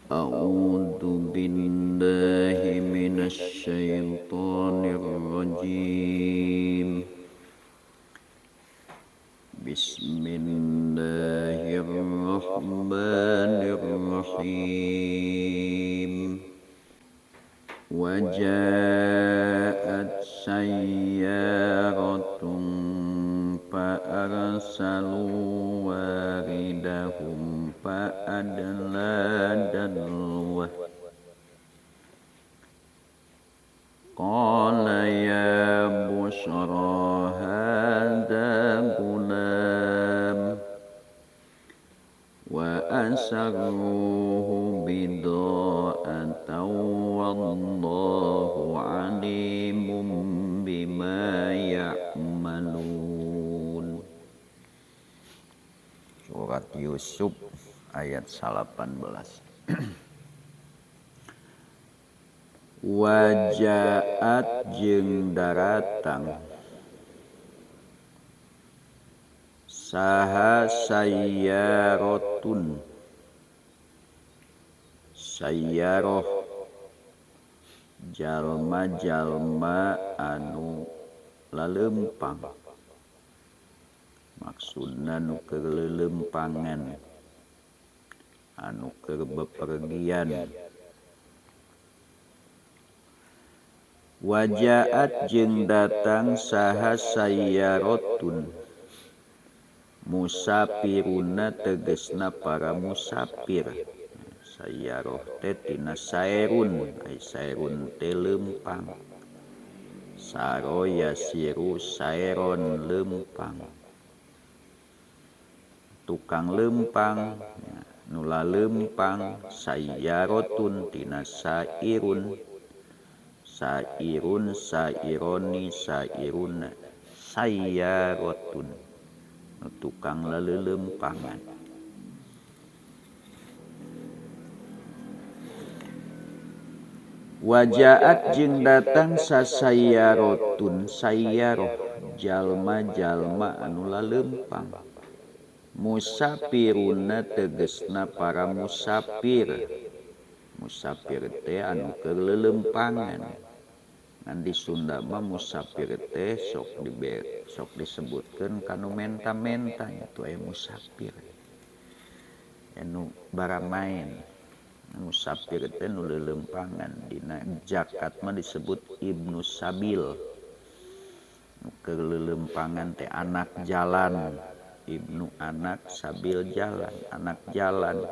A'udzu billahi minasy syaithanir rajim. Bismillahirrahmanirrahim. Wa ja'at sayyaratun fa arsalu waridahum fa adla dalwah. Qala ya bushra hadha gulam wa asarruhu bida'atan wallahu alimun bima ya'malun. Surat Yusuf ayat 18. Wajaat jeung daratang saha sayyarotun sayyaroh jalma-jalma anu lalempang, maksudna nu keur leulempangan, anu keur bepergian. Wajaat jeung datang saha sayyarotun musafiruna tegesna para musafir. Sayyaroh teh tina sairun, ai sairun teh leumpang. Saro yasiru sairon leumpang. Tukang leumpang nu laleumpang sayyarotun tina sairun. Sairun, saironi, sairuna, sayyarotun, tukang laleulempangan. Wajaat jeung datang sasayyarotun, sayyaroh, jalma-jalma anu laleumpang. Musafiruna tegesna para musafir. Musafir teh anu keur leulempangan. Ngan di Sunda mah musafir teh sok disebutkeun kanu menta-menta atuh aya musafir. Anu baramaen. Musafir teh nu leulempangan, dina zakat mah disebut ibnu sabil. Nu keur leulempangan teh anak jalan. Ibnu anak, sabil jalan, anak jalan.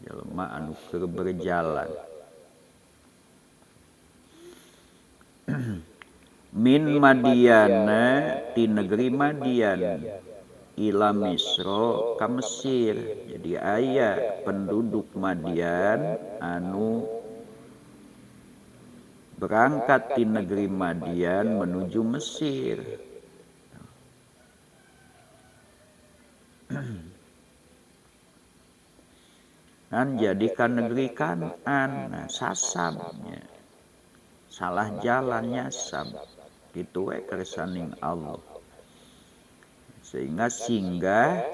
Jalma anu keur berjalan. Min Madiana ti negeri Madian ila Misra ka Mesir. Jadi aya penduduk Madian anu berangkat ti negeri Madian menuju Mesir. Kan jadi ka negeri Kan'an, nah sasabnya salah jalannya sab kitu we kersaning Allah, sehingga singgah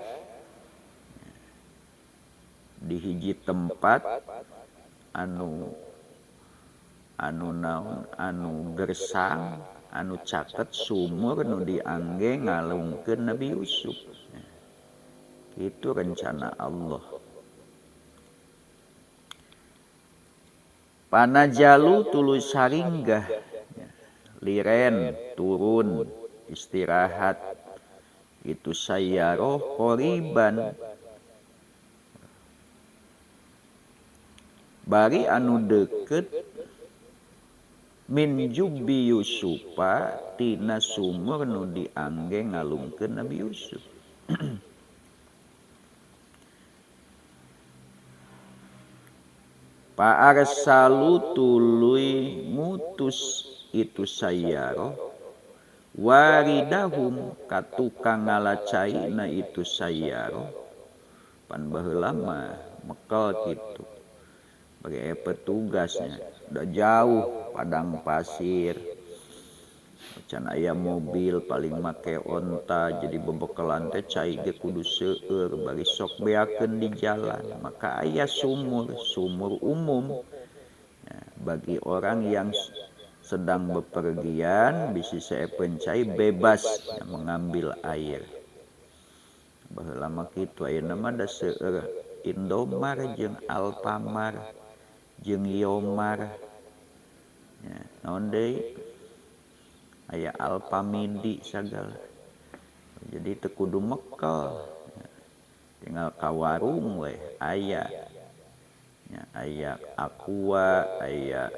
di hiji tempat anu naon anu gersang, anu caket sumur nu diangge ngalungkeun Nabi Yusuf. Itu rencana Allah. Panajalu tuluy saringgah, liren turun istirahat, itu sayyaroh qoriban, bari anu deukeut min jubbi Yusufa tina sumur nu diangge ngalungkeun Nabi Yusuf. Pa'arsalu tuluy ngutus itu sayyaroh waridahum ka tukang ngalacaina itu sayyaroh pan baheula mah mekel kitu Bagi petugasnya udah jauh padang pasir. Can aya mobil paling make onta jadi bebekalan teh cai ge kudu seueur bari sok beakeun di jalan. Maka aya sumur umum bagi orang yang sedang bepergian bisi saeupeun cai bebas mengambil air. Baheula mah kitu ayeuna mah da seueur Indomar jeung Alfamart jeung Yomar. Naon deui? Aya Alfamidi sagala. Jadi teu kudu mekel. Tinggal ka warung we aya. Aya Aqua, aya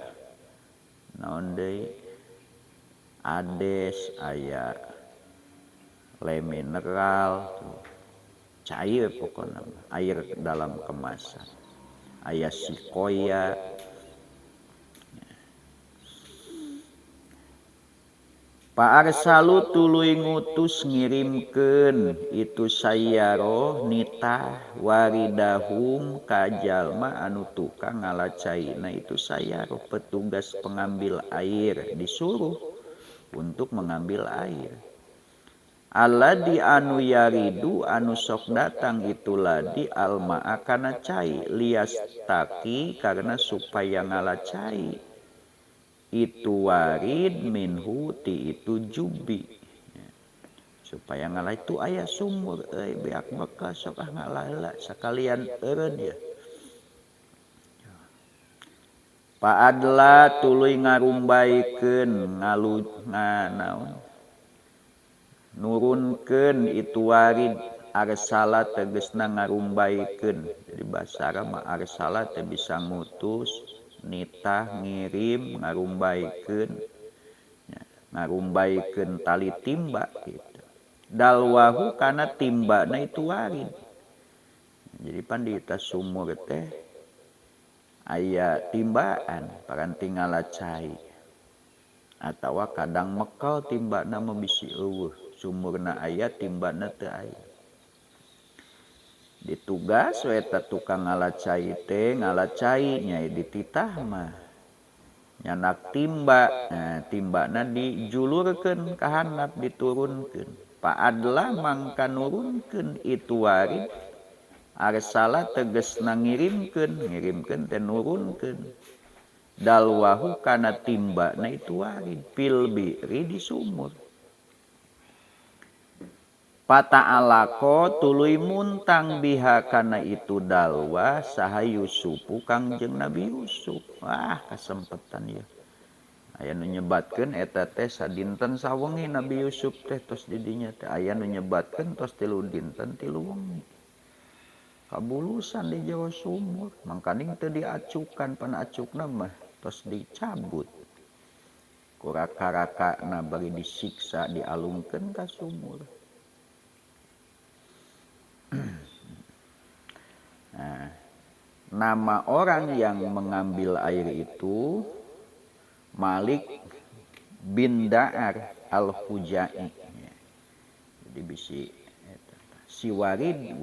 naon deui? Ades, aya Le Mineral, cair pokoknya, air dalam kemasan. Aya Sikoya. Pak Arsalu tuluy ngutus ngirimkeun itu sayyaro nitah waridahum ka jalma anu tukang ngalacaina itu sayyaro petugas pengambil air disuruh untuk mengambil air. Alladzi anu yaridu anu sok datang itu ladi alma'a kana cai liastaki karena supaya ngalacai itu warid minhu ti itu jubi supaya ngalah itu aya sumur beak bekas sok ngalah sakalian eureun ya. Pak Adla tuluy ngarumbaikeun nganaon nurunkeun itu warid arsala tegasna ngarumbaikeun. Jadi basa Arab mah arsala teh bisa ngutus nitah ngirim ngarumbaikeun tali timba gitu. Dalwahu kana timbana itu warid. Jadi pan di tas sumur teh aya timbaan paranti ngalacai atawa kadang mekel timbana mah bisi eueuh sumurna aya timbana teu aya. Ditugas we eta tukang ngalacai teh ngalacai nya dititah mah nyanak timba. Nah, timbana dijulurkeun ka handap diturunkeun. Pak Adla mangka nurunkeun itu warid arsala tegasna ngirimkeun teh nurunkeun dalwahu kana timbana itu warid fil bi'ri di sumur. Pata'alako tuluy muntang biha kana itu dalwa saha Yusufu Kangjeng Nabi Yusuf. Wah kasempetan ya. Aya nu nyebatkeun eta teh sadinten sawengi Nabi Yusuf teh tos di dinya teh aya nu nyebatkeun tos 3 dinten 3 wengi. Kabulusan di Jawa sumur mangkaning teu diacukan pan acukna mah tos dicabut. Kuraka-rakana bari disiksa dialungkeun ka sumur. Nah, nama orang yang mengambil air itu Malik bin Da'ar al-Hujai. Jadi bisi si warid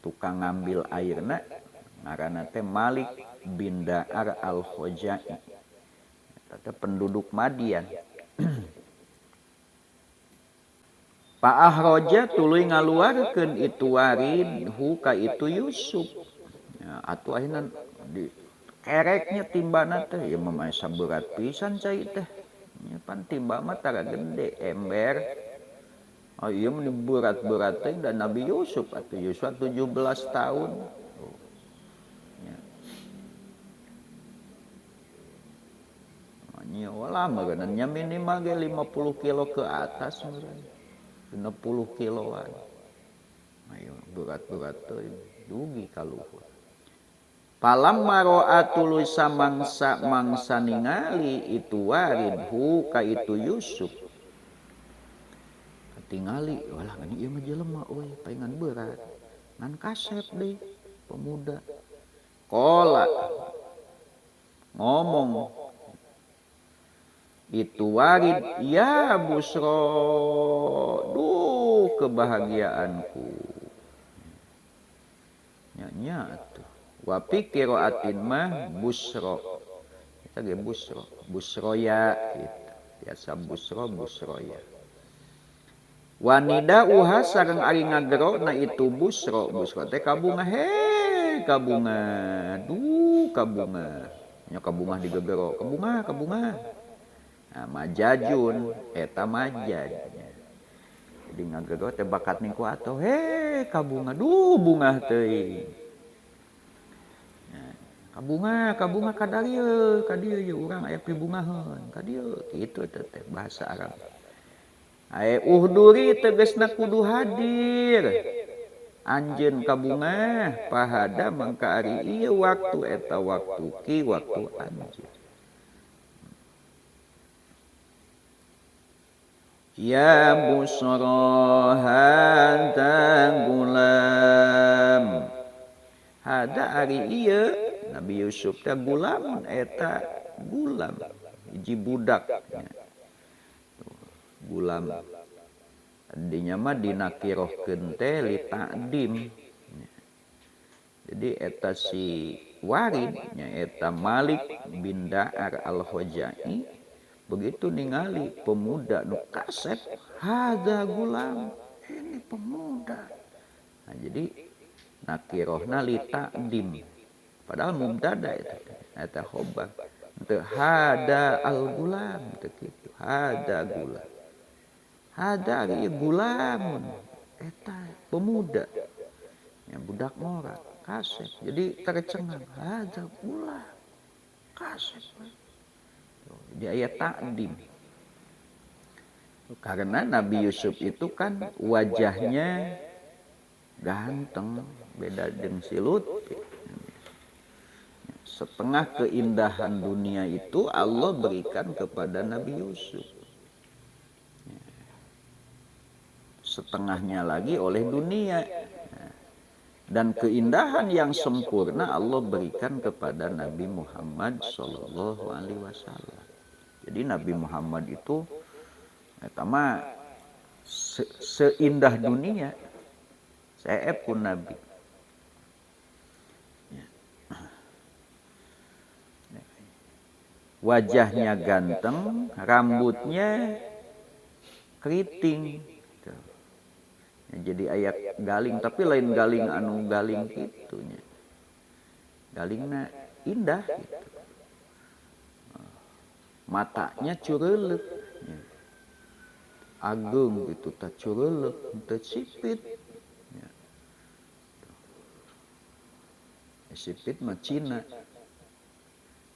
tukang ngambil airna ngaranna teh Malik bin Da'ar al-Hujai. Eta penduduk Madian. Pak Ahroja tuluy ngaluarkeun itu warid hu ka itu Yusuf. Ya, atuh ayeuna di kereknya timbana teh ya mah saberat pisan cai teh. Ya pan timba mah tara gede ember. Oh iya mah berat-berat teh dan Nabi Yusuf atuh Yusuf 17 tahun. Ya. Nya lama kan nya minimal ge 50 kilo ke atas meureun. 60 kiloan. Ayo berat-berat teh dugi ka luhur. Palamma ra'a tuluy samangsa ningali itu warid hu ka itu Yusuf. Katingali walah gani ieu mah jelema euy paingan berat. Ngan kasep deui pemuda. Qala ngomong itu warid ya busro duh kebahagiaanku nya tuh Wa fi qiraatin mah busra. Kita ge busra, busroya gitu. Biasa busroya. Wanida uha sareng ari ngagerona itu busro teh kabunga kabunga kabunga nya kabunga digegero kabunga nah majajun eta majaj jadi ngagegero teh bakat ning ku atuh kabunga bunga teuing kabunga kadieu urang aya pibungaheun kadieu kitu teh bahasa Arab. Uhduri tegesna kudu hadir anjeun kabunga pahada mangka ari ieu waktu eta waktu ki waktu anjeun. Ya busra hada gulam hada ari ieu Nabi Yusuf teh gulam eta gulam hiji budak gulam dinya mah dinakirohkeun teh li ta'dim jadi eta si Warid nya eta Malik bin Da'ar al-Khuzai begitu ningali pemuda nu kasep hada gulam ini pemuda nah jadi nakirohna li ta'dim padahal mubtada eta khobar teu hada al-gulam teu kitu hada gulam hada ari gulamun eta pemuda yang budak mora kasep jadi tercengang hada gulam kasep jadi aya takdim karena Nabi Yusuf itu kan wajahnya ganteng beda dengan si Lutfi setengah keindahan dunia itu Allah berikan kepada Nabi Yusuf setengahnya lagi oleh dunia dan keindahan yang sempurna Allah berikan kepada Nabi Muhammad sallallahu alaihi wasallam. Jadi Nabi Muhammad itu pertama seindah dunia saya pun Nabi. Wajahnya ganteng, rambutnya keriting. Jadi ayat galing tapi lain galing anu galing gitunya galingna indah gitu matanya cureuleup agung gitu tah cureuleup teu sipit sipit mah Cina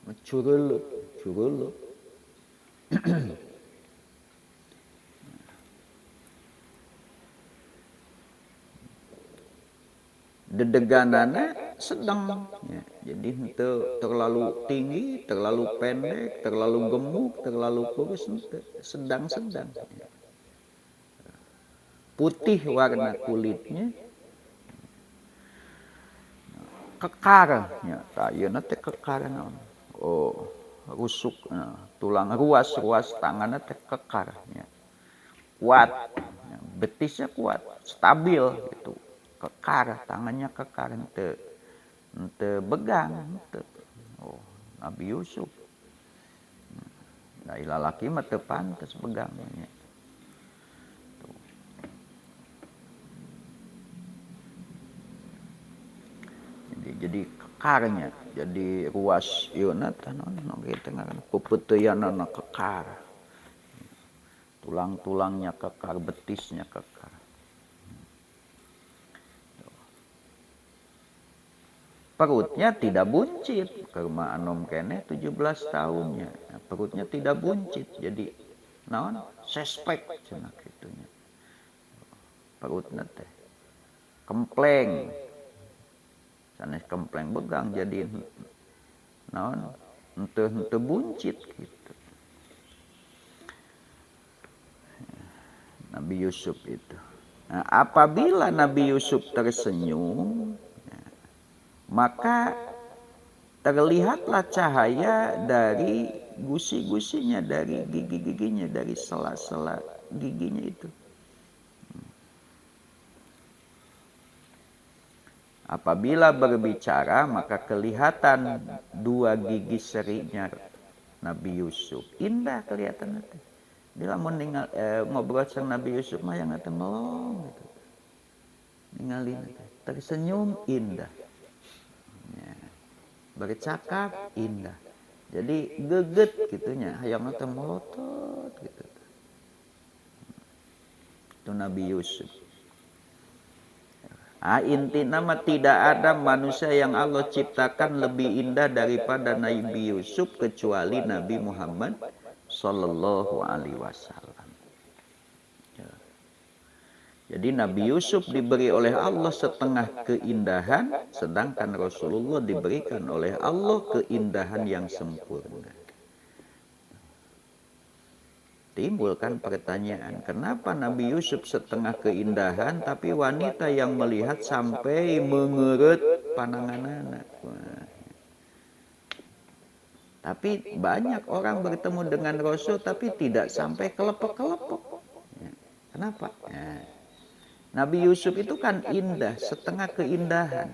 mah cureuleup dedeganana sedang ya. Jadi henteu terlalu tinggi, terlalu pendek, terlalu gemuk, terlalu kurus, sedang-sedang ya. Putih warna kulitnya kekar ya ayeuna teh kekar naon rusuk tulang ruas tanganna teh kekar ya. Kuat ya. Betisnya kuat stabil gitu kekar tangannya kekar ente begang ente. Nabi Yusuf da lalaki mah teu pantes begangnya jadi kekarnya jadi ruas ieu-na teh naon kitu ngaranna puputeuyanna kekar tulang-tulangnya kekar betisnya kekar. Perutnya tidak buncit, karena anom kene 17 tahunnya. Nah, perutnya tidak buncit, jadi naon sespek cenah kitunya. Perutnya teh kempleng. Sanes kempleng begang jadi naon henteu buncit gitu. Nabi Yusuf itu. Nah, apabila Nabi Yusuf tersenyum maka terlihatlah cahaya dari gusi-gusinya, dari gigi-giginya, dari sela-sela giginya itu. Apabila berbicara maka kelihatan dua gigi serinya Nabi Yusuf. Indah kelihatan itu. Dia meninggal ngobrol sama Nabi Yusuf mah yang ngata melong gitu. Ninggalin itu. Tersenyum indah. Ya. Bercakap indah. Jadi geget gitunya, hayang ngata melotot gitu. Itu Nabi Yusuf. Inti nama tidak ada manusia yang Allah ciptakan lebih indah daripada Nabi Yusuf kecuali Nabi Muhammad Sallallahu Alaihi Wasallam. Jadi Nabi Yusuf diberi oleh Allah setengah keindahan, sedangkan Rasulullah diberikan oleh Allah keindahan yang sempurna. Timbulkan pertanyaan, kenapa Nabi Yusuf setengah keindahan tapi wanita yang melihat sampai mengeret pandangan anak. Tapi banyak orang bertemu dengan Rasul tapi tidak sampai kelepek-kelepek. Kenapa? Nabi Yusuf itu kan indah, setengah keindahan.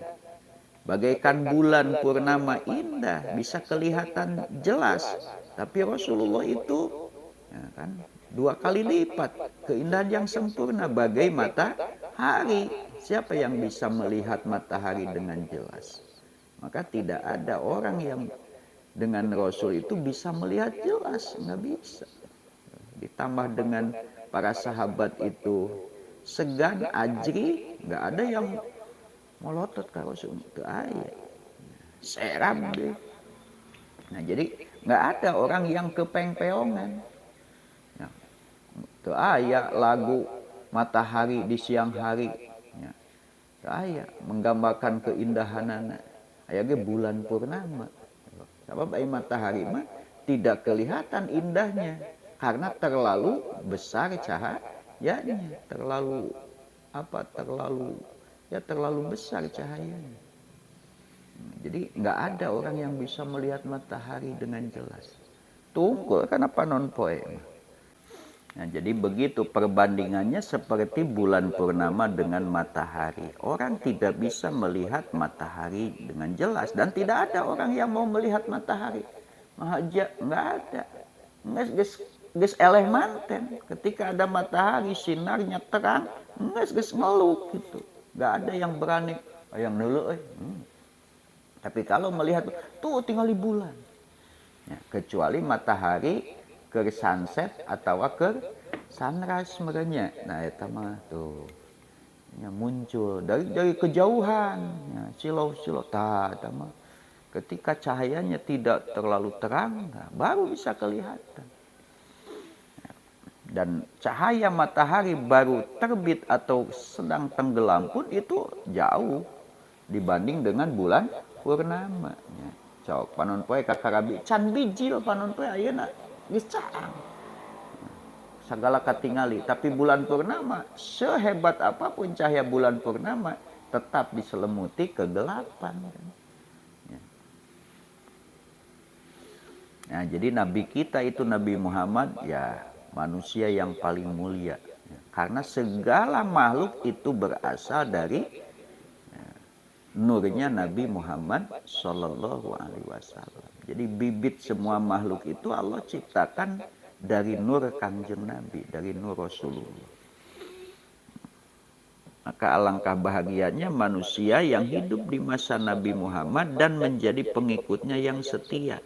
Bagaikan bulan purnama indah, bisa kelihatan jelas. Tapi Rasulullah itu ya kan, 2 kali lipat keindahan yang sempurna bagai matahari. Siapa yang bisa melihat matahari dengan jelas? Maka tidak ada orang yang dengan Rasul itu bisa melihat jelas, nggak bisa. Ditambah dengan para sahabat itu segan, ajri, nggak ada yang melotot ke Rasul itu aja. Seram deh. Nah jadi nggak ada orang yang kepeng-peongan. Itu ayat lagu matahari di siang hari. Ya. Itu ayat menggambarkan keindahan ayatnya bulan purnama. Sebab matahari mah tidak kelihatan indahnya karena terlalu besar cahayanya, terlalu besar cahayanya. Jadi nggak ada orang yang bisa melihat matahari dengan jelas. Tunggu kan apa non poe. Nah, jadi begitu perbandingannya seperti bulan purnama dengan matahari. Orang tidak bisa melihat matahari dengan jelas dan tidak ada orang yang mau melihat matahari. Mahaja nggak ada. Nges eleh manten. Ketika ada matahari sinarnya terang, nges ngeluk gitu. Nggak ada yang berani yang dulu. Tapi kalau melihat tuh tinggal di bulan. Ya, kecuali matahari ke sunset atau ke sunrise merenya. Nah eta mah tuh nya muncul dari kejauhan ya, silau-silau tah eta mah ketika cahayanya tidak terlalu terang nah, baru bisa kelihatan. Dan cahaya matahari baru terbit atau sedang tenggelam pun itu jauh dibanding dengan bulan purnama ya. Cok panon poe kakarabi can bijil panon poe ayeuna geus caang. Segala katingali, tapi bulan purnama sehebat apapun cahaya bulan purnama tetap diselimuti kegelapan. Ya. Nah, jadi nabi kita itu Nabi Muhammad ya manusia yang paling mulia. Ya. Karena segala makhluk itu berasal dari nurnya Nabi Muhammad Sallallahu Alaihi Wasallam. Jadi bibit semua makhluk itu Allah ciptakan dari nur Kanjeng Nabi, dari nur Rasulullah. Maka alangkah bahagianya manusia yang hidup di masa Nabi Muhammad dan menjadi pengikutnya yang setia,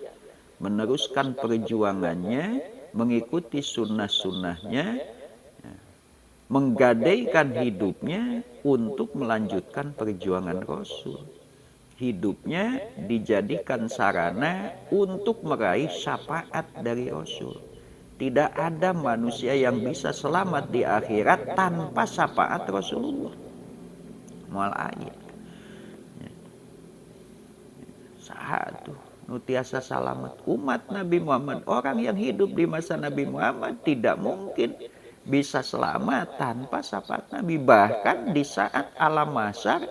meneruskan perjuangannya, mengikuti sunnah-sunnahnya, menggadaikan hidupnya untuk melanjutkan perjuangan Rasul. Hidupnya dijadikan sarana untuk meraih syafaat dari Rasul. Tidak ada manusia yang bisa selamat di akhirat tanpa syafaat Rasulullah. Moal aya. Satu nutiasa salamat umat Nabi Muhammad. Orang yang hidup di masa Nabi Muhammad tidak mungkin bisa selamat tanpa syafaat Nabi. Bahkan di saat alam mahsyar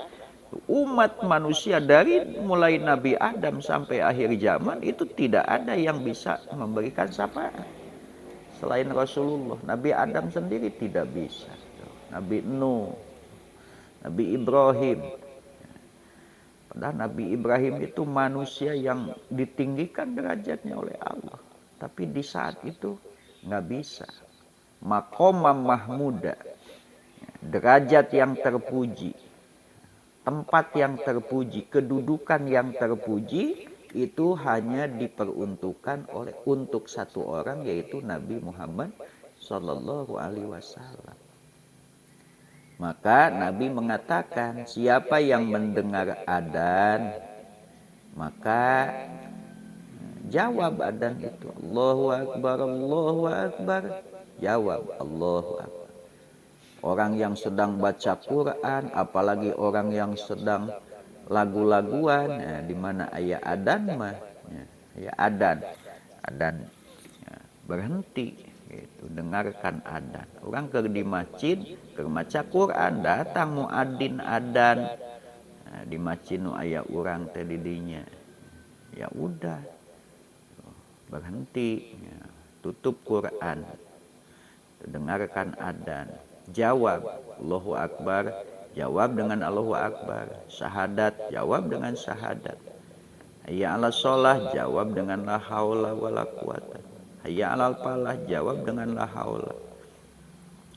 umat manusia dari mulai Nabi Adam sampai akhir zaman itu tidak ada yang bisa memberikan syafaat selain Rasulullah. Nabi Adam sendiri tidak bisa. Nabi Nuh, Nabi Ibrahim, Dan Nabi Ibrahim itu manusia yang ditinggikan derajatnya oleh Allah. Tapi di saat itu nggak bisa. Maqamam mahmuda, derajat yang terpuji, tempat yang terpuji, kedudukan yang terpuji itu hanya diperuntukkan untuk satu orang, yaitu Nabi Muhammad Sallallahu Alaihi Wasallam. Maka Nabi mengatakan, siapa yang mendengar adzan, maka jawab adzan itu, Allahu Akbar, Allahu Akbar. Jawab, Allahu Akbar. Orang yang sedang baca Quran, apalagi orang yang sedang lagu-laguan, di mana ayat adzan mah, ayat adzan berhenti. Gitu, dengarkan adzan. Orang ke di masjid, ke maca Quran, datang muadzin adzan. Di masjid nu aya urang teh didinya. Ya udah. Berhenti, tutup Quran. Dengarkan adzan. Jawab Allahu Akbar, jawab dengan Allahu Akbar. Syahadat, jawab dengan syahadat. Hayya 'alas shalah, jawab dengan la haula wala quwata. Hayya 'alal falah, jawab dengan la haula.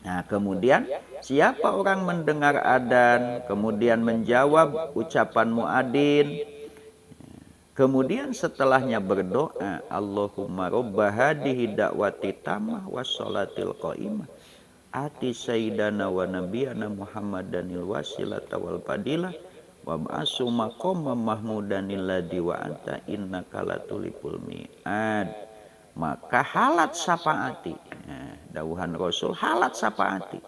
Nah, kemudian siapa orang mendengar adzan, kemudian menjawab ucapan muadzin, kemudian setelahnya berdoa, Allahumma robba hadhihi da'wati tammah wassalatil qa'imah ati sayyidana wa nabiyana Muhammadanil wasilata wal fadilah wa ba'su maqamam mahmudanil ladzi wa anta innaka latulipul mi'ad. Maka halat syafaati, dawuhan Rasul, halat syafaati,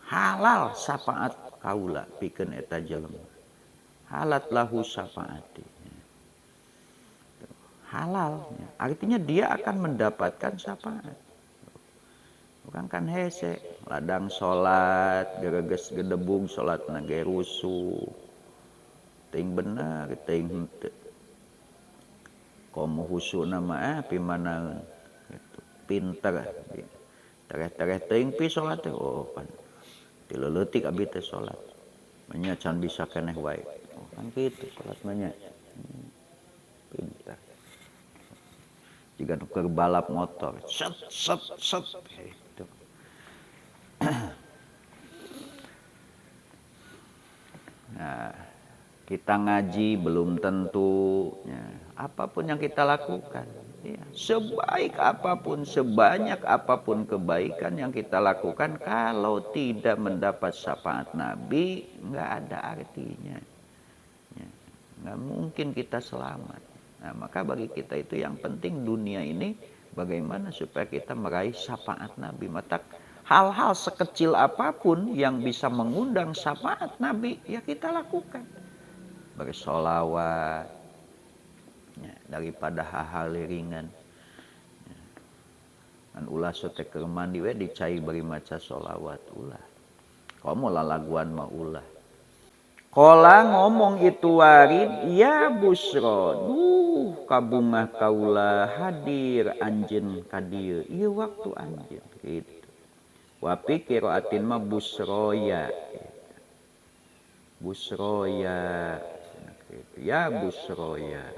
halal syafaat kaula pikeun eta jelema, halat lahu syafaati, halal, artinya dia akan mendapatkan syafaat. Bukan kan hese ladang salat gereges gedebung salat nage rusuh teuing bener teuing henteu komo husu nama pimana gitu. Pinter tereh-tereh teuing pi salat teh oh pan tileutik abi teh salat nya can bisa keneh wae oh kan kitu salat mah nya pinter jiga nu keur balap motor set set set gitu. Nah, kita ngaji belum tentu ya, apapun yang kita lakukan ya, sebaik apapun, sebanyak apapun kebaikan yang kita lakukan, kalau tidak mendapat syafaat Nabi nggak ada artinya ya, nggak mungkin kita selamat. Nah, maka bagi kita itu yang penting dunia ini bagaimana supaya kita meraih syafaat Nabi. Maka hal-hal sekecil apapun yang bisa mengundang syafaat Nabi ya kita lakukan. Bersolawat ya, daripada hal-hal ringan ya. Kan ulah sote keur mandi we dicai beri maca solawat ulah komo lalaguan mah ulah kola ngomong itu warid ya busro duh kabungah kaula hadir anjeun ka dieu ieu waktu anjeun gitu wapi qiraatin mah busroya busroya ya busroya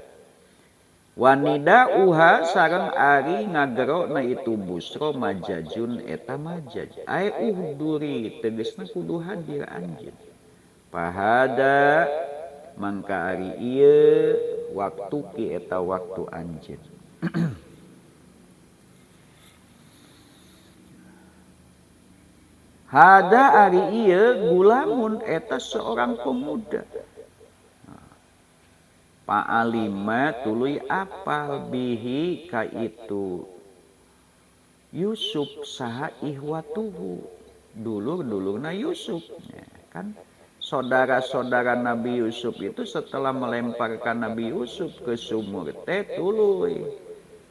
wanida uha sareng ari ngagerona itu busro majajun eta majaj ai uhduri tegasna kudu hadir anjeun pahada mangka ari ieu waktu ki eta waktu anjeun hada ari ieu gulamun eta seorang pemuda Pa'alima tuluy apal bihi ka itu Yusuf saha ihwatuhu dulur-dulurna Yusuf ya, kan saudara-saudara Nabi Yusuf itu setelah melemparkan Nabi Yusuf ke sumur teh tuluy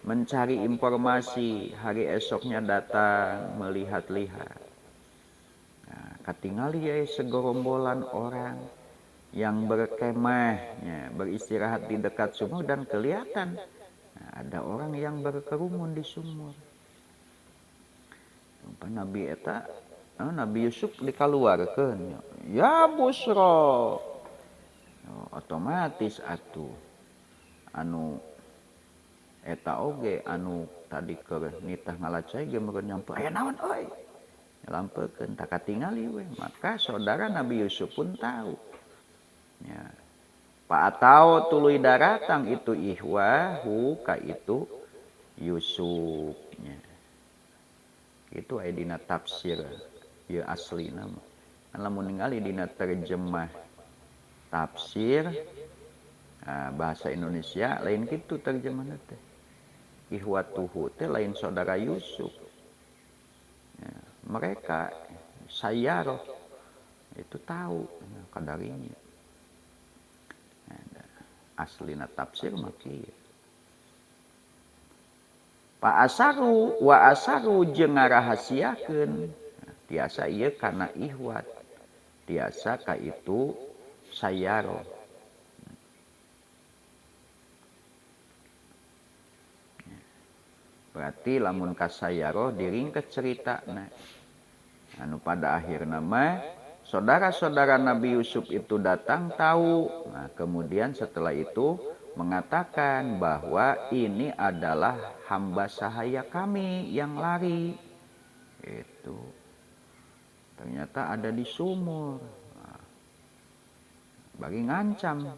mencari informasi hari esoknya datang melihat-lihat nah, katingali ya segorombolan orang yang berkemah, ya, beristirahat di dekat sumur dan kelihatan nah, ada orang yang berkerumun di sumur. Nabi Nabi Yusuf dikaluarkeun. Ya busro. Otomatis atuh anu eta oge anu tadi ke nitah ngalacai ge meureun nyampe aya naon euy lampekeun tak katingali we. Maka saudara Nabi Yusuf pun tahu ya atau tuluy daratang itu ihwahu ka itu Yusuf nya itu aya dina tafsir ieu aslina mah lamun ningali dina terjemah tafsir bahasa Indonesia lain kitu terjemahna teh ihwatuhu teh lain saudara Yusuf ya, mereka sayaroh itu tahu kadarinya aslina tafsir mah kieu pa asaru wa asaru jeung ngarahasiakeun tiasa ieu kana ihwat tiasa ka itu sayaroh. Berarti lamun kasayaroh diringkes ceritana anu pada akhirna mah saudara-saudara Nabi Yusuf itu datang tahu. Nah, kemudian setelah itu mengatakan bahwa ini adalah hamba sahaya kami yang lari. Itu ternyata ada di sumur. Nah, bagi ngancam,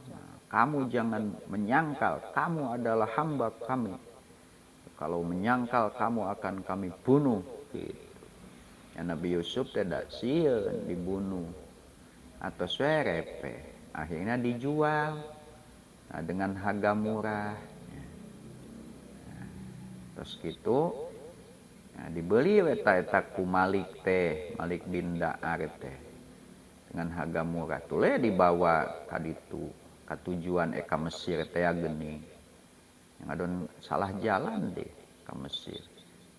kamu jangan menyangkal kamu adalah hamba kami. Kalau menyangkal kamu akan kami bunuh. Gitu. Ya, Nabi Yusuf tidak sieun dibunuh atau serepe. Akhirnya dijual dengan harga murah. Terus gitu dibeli eta ku Malik teh, Malik bin Da'ar teh dengan harga murah. Tule dibawa ka ditu ka tujuan ka Mesir teh geuning. Yang adon salah jalan deh ke Mesir.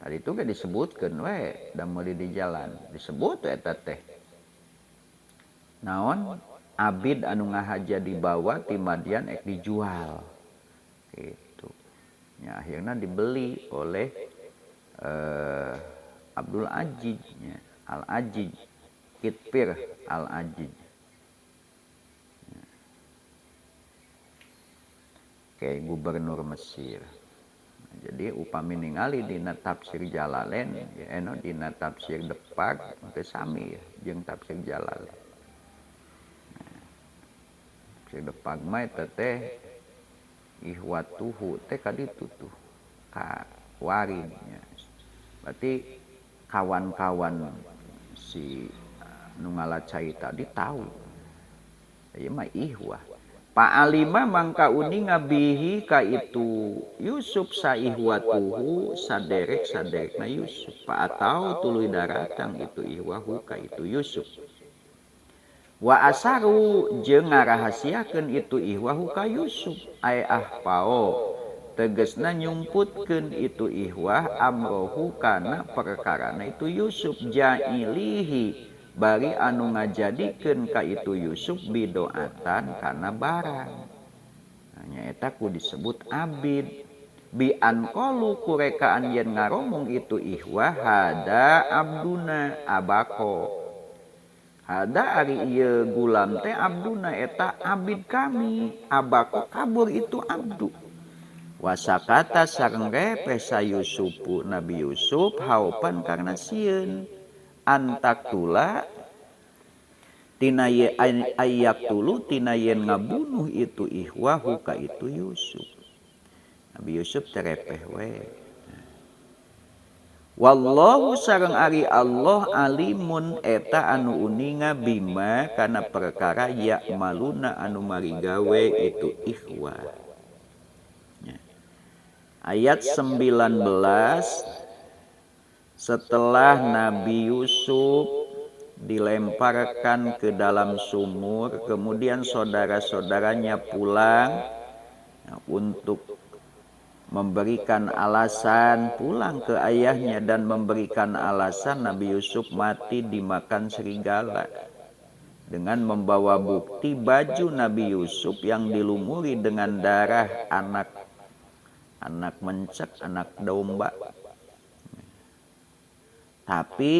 Tadi itu kan disebutkan we da meuli di jalan disebut eta teh naon abid anu ngahaja dibawa ti Madian dijual gitu ya akhirnya dibeli oleh Abdul Aziz ya, Al Aziz Kitfir Al Aziz ya. Kayak gubernur Mesir. Jadi upami ningali dina tafsir Jalalain ya eno dina tafsir Depag teh sami ya jeung tafsir Jalalain. Tafsir Depag mah eta teh ihwatuhu teh ka ditu tuh ka warid nya. Berarti kawan-kawan si nu ngalacai tadi tahu. Ieu mah ihwah. Pa'alima mangka uninga bihi ka itu Yusuf saihwatuhu saderek-saderekna Yusuf. Pa'atau tuluy daratang itu ihwahu ka itu Yusuf. Wa asaru jeung ngarahasiakeun itu ihwahu ka Yusuf. Ai ahpao tegesna nyumputkeun itu ihwah amrohu kana perkarana itu Yusuf jailihi bari anu ngajadikeun ka itu Yusuf bidoatan kana barang. Nya eta ku disebut abid. Bi anqalu kurekaan yen ngaromong itu ihwah hada abduna abako. Hada ari ieu gulam teh abduna eta abid kami. Abako kabur itu abdu. Wasakata sareng repe sa Yusufu Nabi Yusuf haupan karena sieun. Antaktula tina ye ayak tulu tina yen ngabunuh itu ihwahu ka itu Yusuf. Nabi Yusuf terepeh we. Wallahu sareng ari Allah alimun eta anu uninga bima kana perkara ya maluna anu marigawe itu ihwah. Ayat 19 setelah Nabi Yusuf dilemparkan ke dalam sumur, kemudian saudara-saudaranya pulang untuk memberikan alasan pulang ke ayahnya dan memberikan alasan Nabi Yusuf mati dimakan serigala dengan membawa bukti baju Nabi Yusuf yang dilumuri dengan darah anak mencek, anak domba. Tapi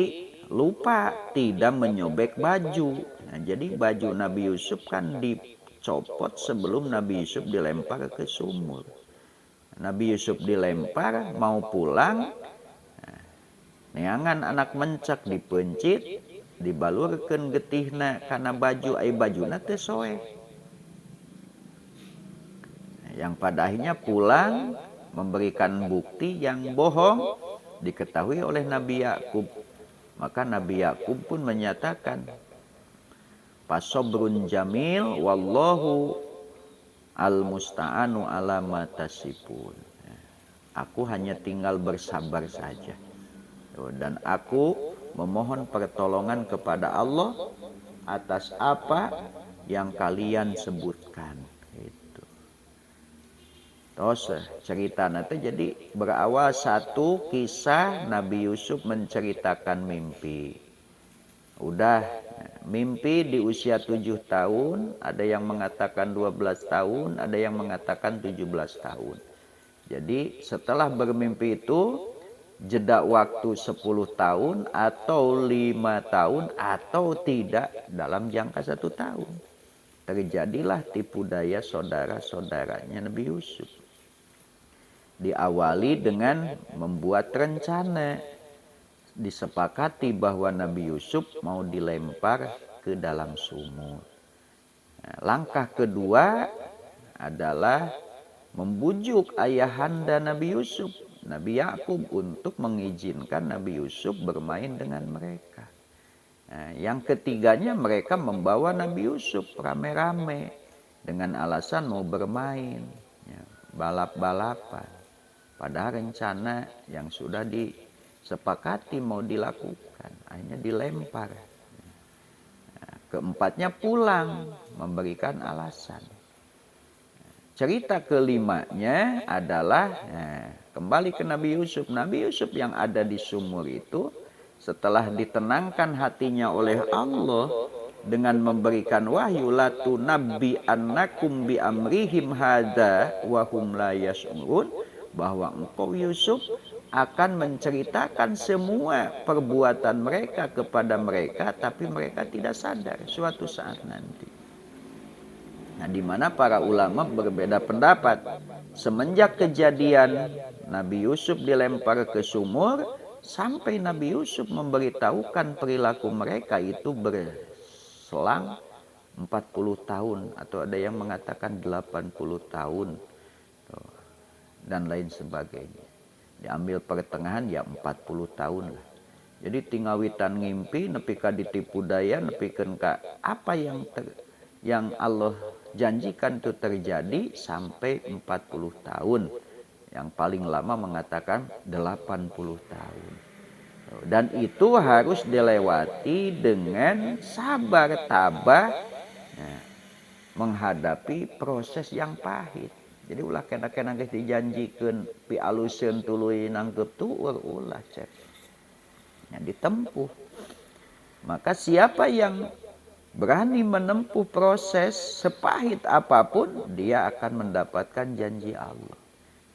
lupa tidak menyobek baju. Nah, jadi baju Nabi Yusuf kan copot sebelum Nabi Yusuf dilempar ke sumur. Nabi Yusuf dilempar mau pulang, neangan anak mencak dipencit, dibalurkeun getihna kana baju, ai bajuna teu soeh. Yang pada akhirnya pulang memberikan bukti yang bohong diketahui oleh Nabi Yakub. Maka Nabi Yakub pun menyatakan, fasobrun jamil wallahu al-musta'anu ala ma tasifun. Aku hanya tinggal bersabar saja. Dan aku memohon pertolongan kepada Allah atas apa yang kalian sebutkan. Itu. Terus cerita nanti jadi berawal satu kisah Nabi Yusuf menceritakan mimpi. Udah mimpi di usia 7 tahun, ada yang mengatakan 12 tahun, ada yang mengatakan 17 tahun. Jadi setelah bermimpi itu jeda waktu 10 tahun atau 5 tahun atau tidak dalam jangka 1 tahun. Terjadilah tipu daya saudara-saudaranya Nabi Yusuf. Diawali dengan membuat rencana. Disepakati bahwa Nabi Yusuf mau dilempar ke dalam sumur. Nah, langkah kedua adalah membujuk ayahanda Nabi Yusuf, Nabi Yakub, untuk mengizinkan Nabi Yusuf bermain dengan mereka. Nah, yang ketiganya mereka membawa Nabi Yusuf rame-rame dengan alasan mau bermain, ya, balap-balapan. Padahal rencana yang sudah disepakati mau dilakukan, akhirnya dilempar. Nah, keempatnya pulang memberikan alasan. Cerita kelimanya adalah kembali ke Nabi Yusuf. Nabi Yusuf yang ada di sumur itu setelah ditenangkan hatinya oleh Allah dengan memberikan wahyu, la tunabbi annakum bi amrihim hadza wa hum la yash'urun, bahwa engkau Yusuf akan menceritakan semua perbuatan mereka kepada mereka, tapi mereka tidak sadar suatu saat nanti. Nah, di mana para ulama berbeda pendapat. Semenjak kejadian Nabi Yusuf dilempar ke sumur sampai Nabi Yusuf memberitahukan perilaku mereka itu berselang 40 tahun atau ada yang mengatakan 80 tahun dan lain sebagainya. Diambil pertengahan ya 40 tahun lah. Jadi tinggawitan ngimpi nepi ka ditipu daya, nepi ka apa yang Allah janjikan itu terjadi sampai 40 tahun. Yang paling lama mengatakan 80 tahun. Dan itu harus dilewati dengan sabar tabah, menghadapi proses yang pahit. Jadi ulah kena-kena geus dijanjikeun pi aluseun tuluy nangkep tueur ulah cek. Ya, ditempuh. Maka siapa yang berani menempuh proses sepahit apapun, dia akan mendapatkan janji Allah.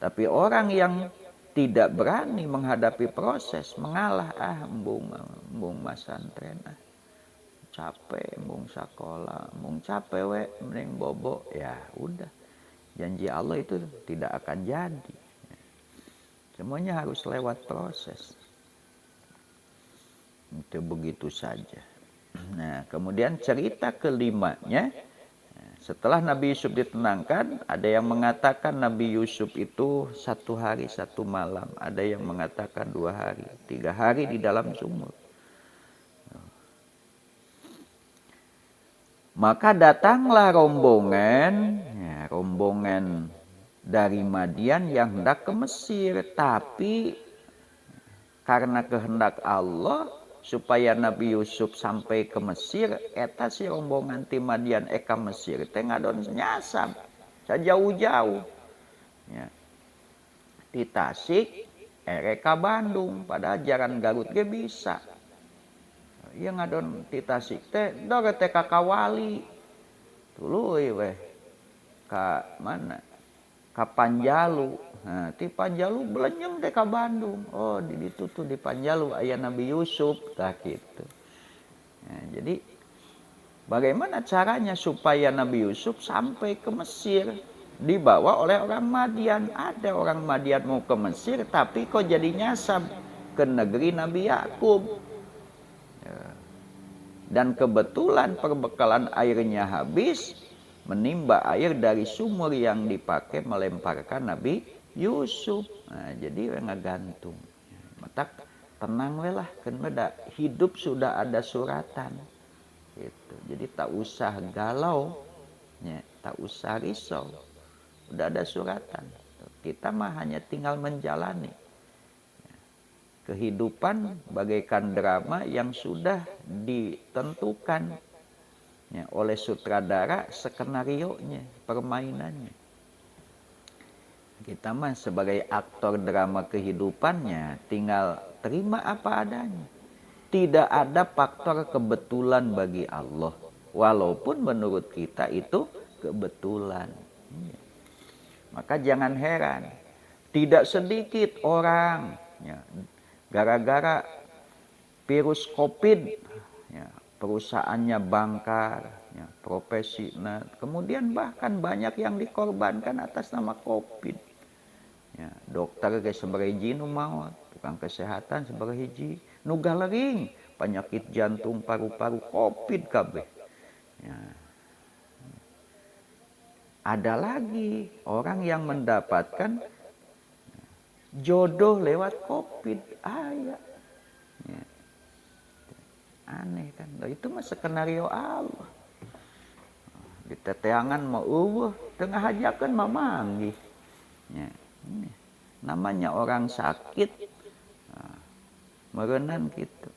Tapi orang yang tidak berani menghadapi proses, mengalah, embung masantren, capek, embung sekolah, embung capek we, mending bobo, ya udah. Janji Allah itu tidak akan jadi. Semuanya harus lewat proses. Itu begitu saja. Nah, kemudian cerita kelimanya, setelah Nabi Yusuf ditenangkan, ada yang mengatakan Nabi Yusuf itu 1 hari 1 malam, ada yang mengatakan 2 hari, 3 hari di dalam sumur. Maka datanglah rombongan dari Madian yang hendak ke Mesir, tapi karena kehendak Allah supaya Nabi Yusuf sampai ke Mesir, eta si rombongan ti Madian eka Mesir teh ngadon nyasam sajauh-jauh. Ya. Di Tasik ereka Bandung, padahal jalan Garut ge bisa. Ieu ngadon ti Tasik teh doge teh ka Kawali. Tuluy weh. Ka mana? Ka Panjalu. Nah, di Panjalu belenyem teh ka Bandung. Oh, di ditu di Panjalu aya Nabi Yusuf tah kitu. Nah, jadi Bagaimana caranya supaya Nabi Yusuf sampai ke Mesir? Dibawa oleh orang Madian. Ada orang Madian mau ke Mesir, tapi kok jadi nyasar ke negeri Nabi Yakub. Dan kebetulan perbekalan airnya habis, menimba air dari sumur yang dipakai melemparkan Nabi Yusuf. Nah, jadi ngegantung. Maka tenang lah, kan hidup sudah ada suratan. Gitu. Jadi tak usah galau, ya, tak usah risau. Udah ada suratan. Kita mah hanya tinggal menjalani. Kehidupan bagaikan drama yang sudah ditentukan, ya, oleh sutradara skenarionya, permainannya. Kita mah sebagai aktor drama kehidupannya tinggal terima apa adanya. Tidak ada faktor kebetulan bagi Allah, walaupun menurut kita itu kebetulan. Maka jangan heran, tidak sedikit orang, ya, gara-gara virus COVID, ya, perusahaannya bangkar, ya, profesi. Nah, kemudian bahkan banyak yang dikorbankan atas nama COVID. Ya, dokter ke sebagai hiji nu maot, tukang kesehatan sebagai hiji nu galering, penyakit jantung, paru-paru, COVID kabeh. Ya. Ada lagi orang yang mendapatkan jodoh lewat COVID. Ya. Aneh kan. Nah, itu mah skenario Allah. Di teteangan mau tengah hajakan mah manggih. Ya. Namanya orang sakit, merenan gitu.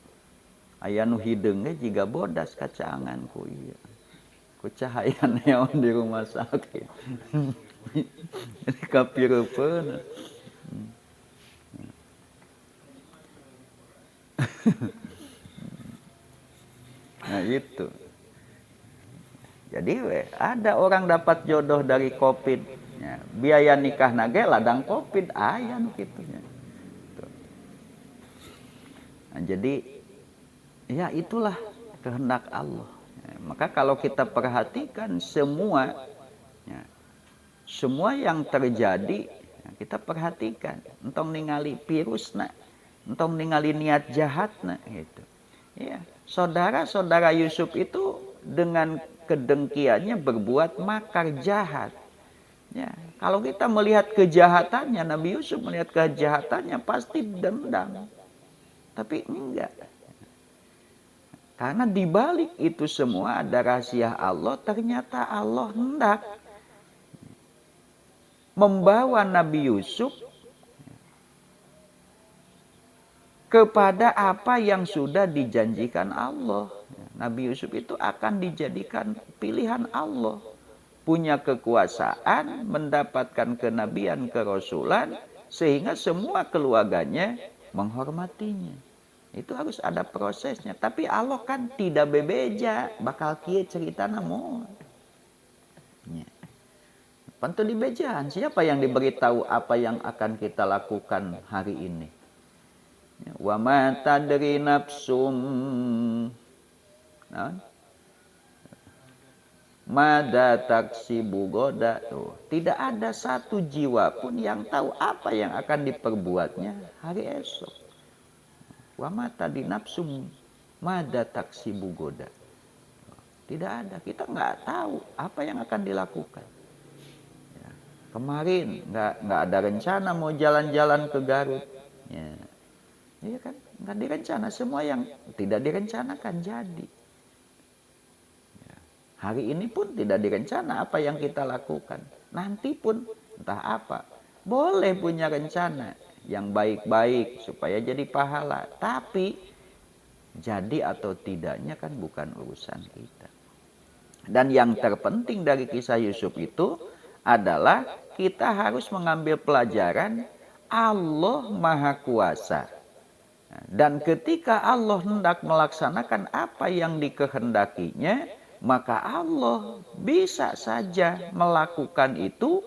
Aya nu hideungnya juga bodas kacaangan ku ieu. Ku cahaya neon di rumah sakit. Jadi kapireupeun. Nah itu. Jadi ada orang dapat jodoh dari COVID. Ya, biaya nikah nage ladang COVID aya nu kitu nya. Nah, jadi ya itulah kehendak Allah. Ya, maka kalau kita perhatikan semua, ya, semua yang terjadi, ya, kita perhatikan. Entong ningali virusna, entong ningali niat jahatna gitu. Ya, saudara-saudara Yusuf itu dengan kedengkiannya berbuat makar jahat. Ya, kalau kita melihat kejahatannya, Nabi Yusuf melihat kejahatannya pasti dendam. Tapi enggak. Karena di balik itu semua ada rahasia Allah. Ternyata Allah hendak membawa Nabi Yusuf kepada apa yang sudah dijanjikan Allah. Nabi Yusuf itu akan dijadikan pilihan Allah. Punya kekuasaan, mendapatkan kenabian, kerasulan, sehingga semua keluarganya menghormatinya. Itu harus ada prosesnya. Tapi Allah kan tidak bebeja, bakal kieu cerita namun. Ya. Pantu dibejaan, siapa yang diberitahu apa yang akan kita lakukan hari ini? Wa ma tadri nafsum. Nah, mada taksibu goda. Tuh, tidak ada satu jiwa pun yang tahu apa yang akan diperbuatnya hari esok. Wa mata di nafsum mada taksibu goda. Tidak ada, kita nggak tahu apa yang akan dilakukan. Ya, kemarin nggak ada rencana mau jalan-jalan ke Garut. Ya, iya kan, nggak direncana, semua yang tidak direncanakan jadi. Hari ini pun tidak direncana apa yang kita lakukan. Nanti pun entah apa. Boleh punya rencana yang baik-baik supaya jadi pahala. Tapi jadi atau tidaknya kan bukan urusan kita. Dan yang terpenting dari kisah Yusuf itu adalah kita harus mengambil pelajaran Allah Maha Kuasa. Dan ketika Allah hendak melaksanakan apa yang dikehendakinya, maka Allah bisa saja melakukan itu,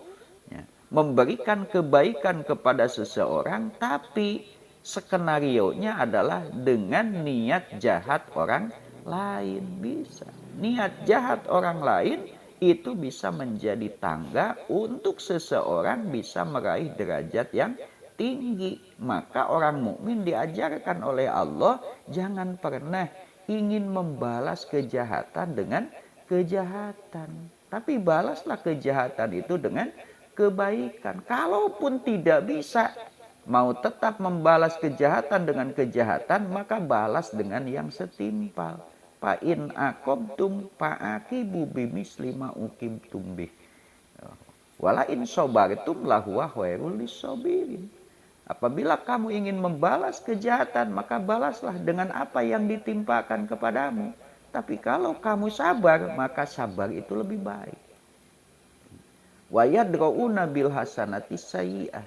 ya, memberikan kebaikan kepada seseorang, tapi skenarionya adalah dengan niat jahat orang lain, bisa. Niat jahat orang lain itu bisa menjadi tangga untuk seseorang bisa meraih derajat yang tinggi. Maka orang mukmin diajarkan oleh Allah jangan pernah ingin membalas kejahatan dengan kejahatan. Tapi balaslah kejahatan itu dengan kebaikan. Kalaupun tidak bisa, mau tetap membalas kejahatan dengan kejahatan, maka balas dengan yang setimpal. Fa in aqabtum fa'aqibu bimisli ma uqibtum bih. Wala in sabartum lahuwa khairul lisabirin. Apabila kamu ingin membalas kejahatan, maka balaslah dengan apa yang ditimpakan kepadamu. Tapi kalau kamu sabar, maka sabar itu lebih baik. Wa yadrauna bil hasanati sayyi'ah.